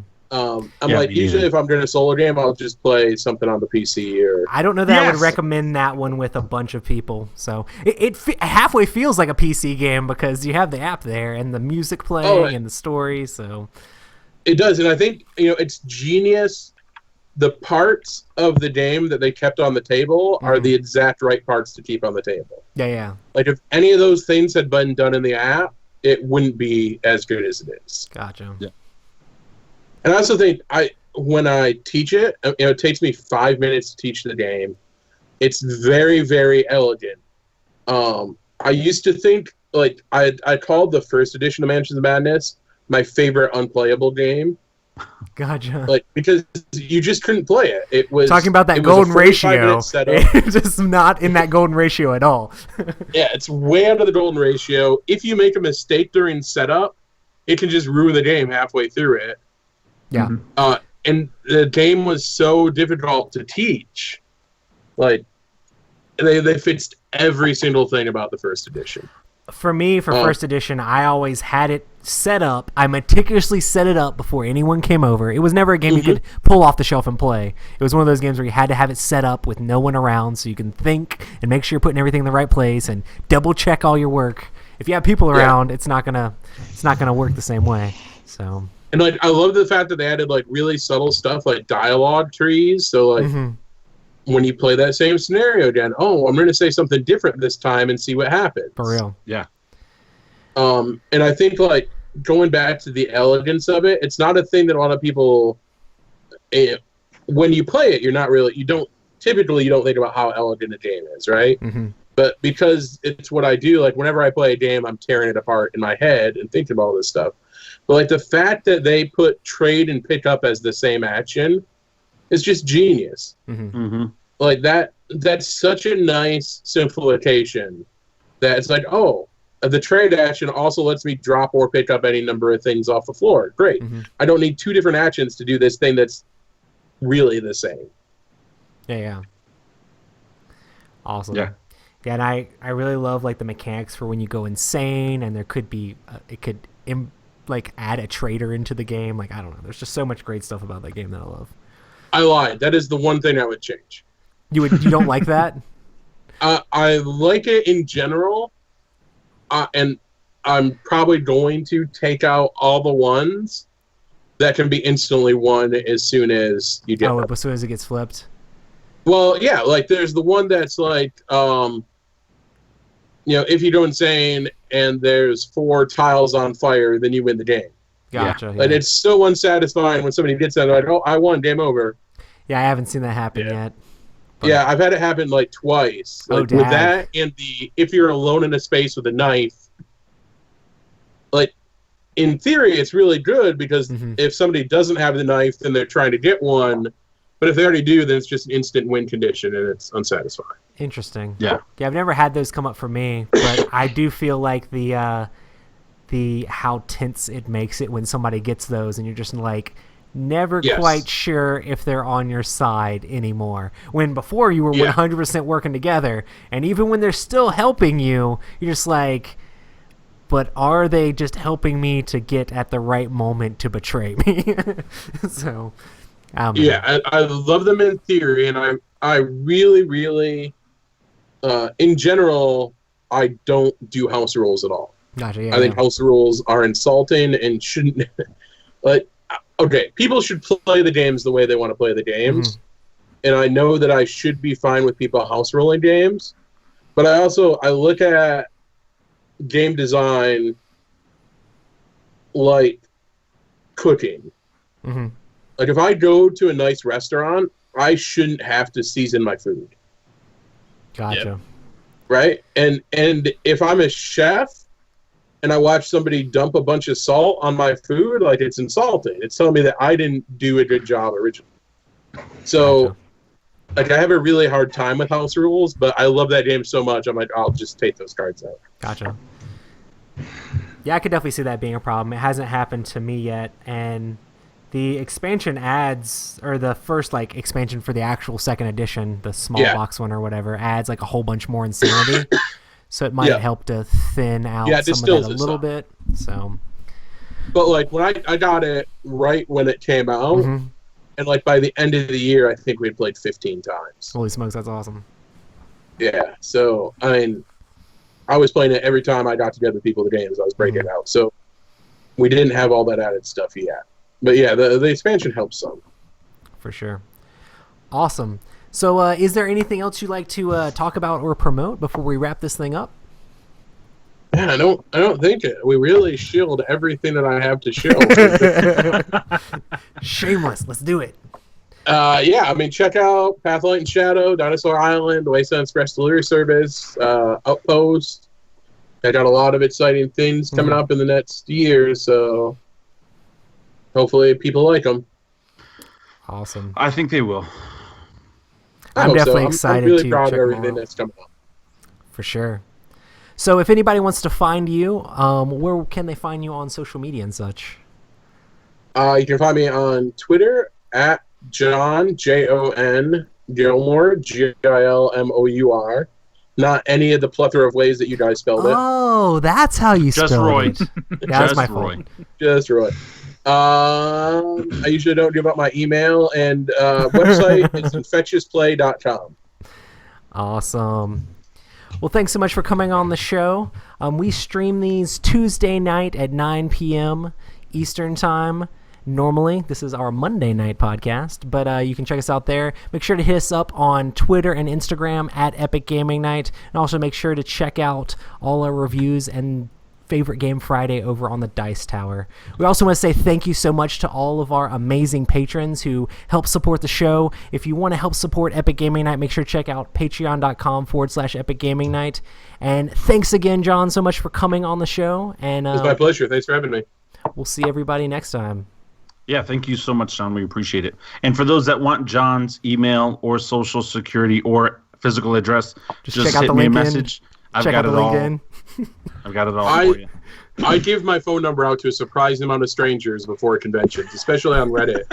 Usually if I'm doing a solo game, I'll just play something on the PC or. I don't know that I would recommend that one with a bunch of people. So it halfway feels like a PC game because you have the app there and the music playing and the story. So it does, and I think it's genius. The parts of the game that they kept on the table are the exact right parts to keep on the table. Yeah. Like if any of those things had been done in the app, it wouldn't be as good as it is. Gotcha. Yeah. And I also think when I teach it, it takes me 5 minutes to teach the game. It's very, very elegant. I used to think I called the first edition of Mansions of Madness my favorite unplayable game. Gotcha. Because you just couldn't play it. It was talking about that golden ratio. It's just not in that golden ratio at all. Yeah, it's way under the golden ratio. If you make a mistake during setup, it can just ruin the game halfway through it. Yeah. And the game was so difficult to teach. Like, they fixed every single thing about the first edition. For me, for first edition, I always had it set up. I meticulously set it up before anyone came over. It was never a game you could pull off the shelf and play. It was one of those games where you had to have it set up with no one around so you can think and make sure you're putting everything in the right place and double check all your work. If you have people around, it's not gonna work the same way. So. And I love the fact that they added really subtle stuff like dialogue trees. So when you play that same scenario again, I'm going to say something different this time and see what happens. For real. Yeah. And I think going back to the elegance of it, it's not a thing that a lot of people. When you play it, you don't think about how elegant a game is, right? Mm-hmm. But because it's what I do, whenever I play a game, I'm tearing it apart in my head and thinking about all this stuff. But the fact that they put trade and pick up as the same action is just genius. Mm-hmm. That's such a nice simplification that it's the trade action also lets me drop or pick up any number of things off the floor. Great. Mm-hmm. I don't need 2 different actions to do this thing that's really the same. Yeah. Awesome. Yeah. Yeah, and I really love the mechanics for when you go insane, and there could be add a trader into the game. I don't know. There's just so much great stuff about that game that I love. I lied. That is the one thing I would change. You don't like that? I like it in general, and I'm probably going to take out all the ones that can be instantly won as soon as you get them. As soon as it gets flipped? Well, yeah, there's the one that's if you go insane and there's 4 tiles on fire, then you win the game. Gotcha. Yeah. It's so unsatisfying when somebody gets that, I won, game over. Yeah, I haven't seen that happen yet. But... Yeah, I've had it happen twice. With that and if you're alone in a space with a knife, in theory, it's really good because if somebody doesn't have the knife, then they're trying to get one. But if they already do, then it's just an instant win condition, and it's unsatisfying. Interesting. Yeah. Yeah, I've never had those come up for me, but I do feel like the how tense it makes it when somebody gets those, and you're just never quite sure if they're on your side anymore. When before you were 100% working together, and even when they're still helping you, you're just but are they just helping me to get at the right moment to betray me? So. I love them in theory, and I really, really, in general, I don't do house rules at all. Gotcha, yeah, I think house rules are insulting and shouldn't. Okay, people should play the games the way they want to play the games, and I know that I should be fine with people house ruling games, but I look at game design like cooking. Mm-hmm. Like if I go to a nice restaurant, I shouldn't have to season my food. Gotcha. Yep. Right? And if I'm a chef and I watch somebody dump a bunch of salt on my food, like it's insulting. It's telling me that I didn't do a good job originally. So Gotcha. like I have a really hard time with house rules, but I love that game so much. I'm like, I'll just take those cards out. Gotcha. Yeah, I could definitely see that being a problem. It hasn't happened to me yet, and the expansion adds, or the first like expansion for the actual second edition, the small box one or whatever, adds like a whole bunch more insanity. So it might help to thin out some of that a little bit. So, but like when I got it right when it came out, and like by the end of the year, I think we had played 15 times. Holy smokes, that's awesome. Yeah, so I mean, I was playing it every time I got together with people the games I was breaking out. So we didn't have all that added stuff yet. But yeah, the expansion helps some. For sure. Awesome. So is there anything else you'd like to talk about or promote before we wrap this thing up? Man, I don't think it. We really shielded everything that I have to shield. Shameless. Let's do it. Yeah, I mean, check out Pathlight and Shadow, Dinosaur Island, Wasteland Express Delivery Service, Outpost. I got a lot of exciting things coming up in the next year, so hopefully people like them. Awesome. I think they will. I'm definitely excited I'm really to proud check of everything them out. that's coming up. For sure. So if anybody wants to find you, where can they find you on social media and such? You can find me on Twitter at John, Jon Gilmour, Gilmour. Not any of the plethora of ways that you guys spelled it. Oh, that's how you Just spell Roy. it. That's Just my Roy. fault. Just Roy. I usually don't give up my email and website. It's infectiousplay.com. Awesome. Well, thanks so much for coming on the show. We stream these Tuesday night at 9 p.m. Eastern Time. Normally, this is our Monday night podcast, but you can check us out there. Make sure to hit us up on Twitter and Instagram at Epic Gaming Night, and also make sure to check out all our reviews and Favorite Game Friday over on the Dice Tower. We also want to say thank you so much to all of our amazing patrons who help support the show. If you want to help support Epic Gaming Night, make sure to check out patreon.com/Epic Gaming Night. And thanks again, John, so much for coming on the show. And It's my pleasure. Thanks for having me. We'll see everybody next time. Yeah, thank you so much, John. We appreciate it. And for those that want John's email or social security or physical address, just check out hit the me a LinkedIn. message. I've got it all. I've got it all for you. I give my phone number out to a surprising amount of strangers before conventions, especially on Reddit.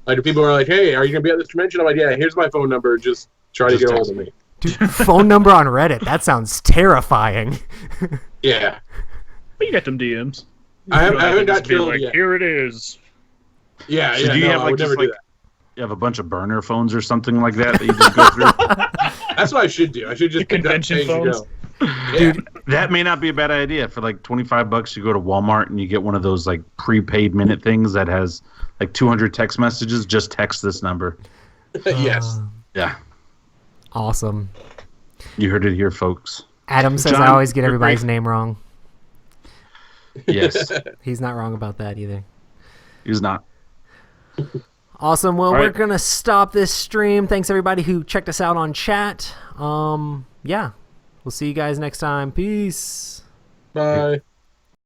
Like people are like, "Hey, are you gonna be at this convention?" I'm like, "Yeah, here's my phone number. Just try to get a hold of me." Dude, phone number on Reddit. That sounds terrifying. Yeah, But you got them DMs. I You don't have haven't to got just be killed like, yet. here it is. Yeah, So yeah. do you no, have I like would just never do like that. you have a bunch of burner phones or something like that you just go through? That's what I should do. I should just pick up Convention page and phones? go. Yeah. Dude, that may not be a bad idea. For like $25, you go to Walmart and you get one of those like prepaid minute things that has like 200 text messages. Just text this number. Yes. Yeah, Awesome. you heard it here, folks. Adam says John, I always get you're everybody's great. name wrong. Yes, He's not wrong about that either. he's not. Awesome. Well, All we're right. going to stop this stream. Thanks, everybody who checked us out on chat. Yeah. We'll see you guys next time. Peace. Bye.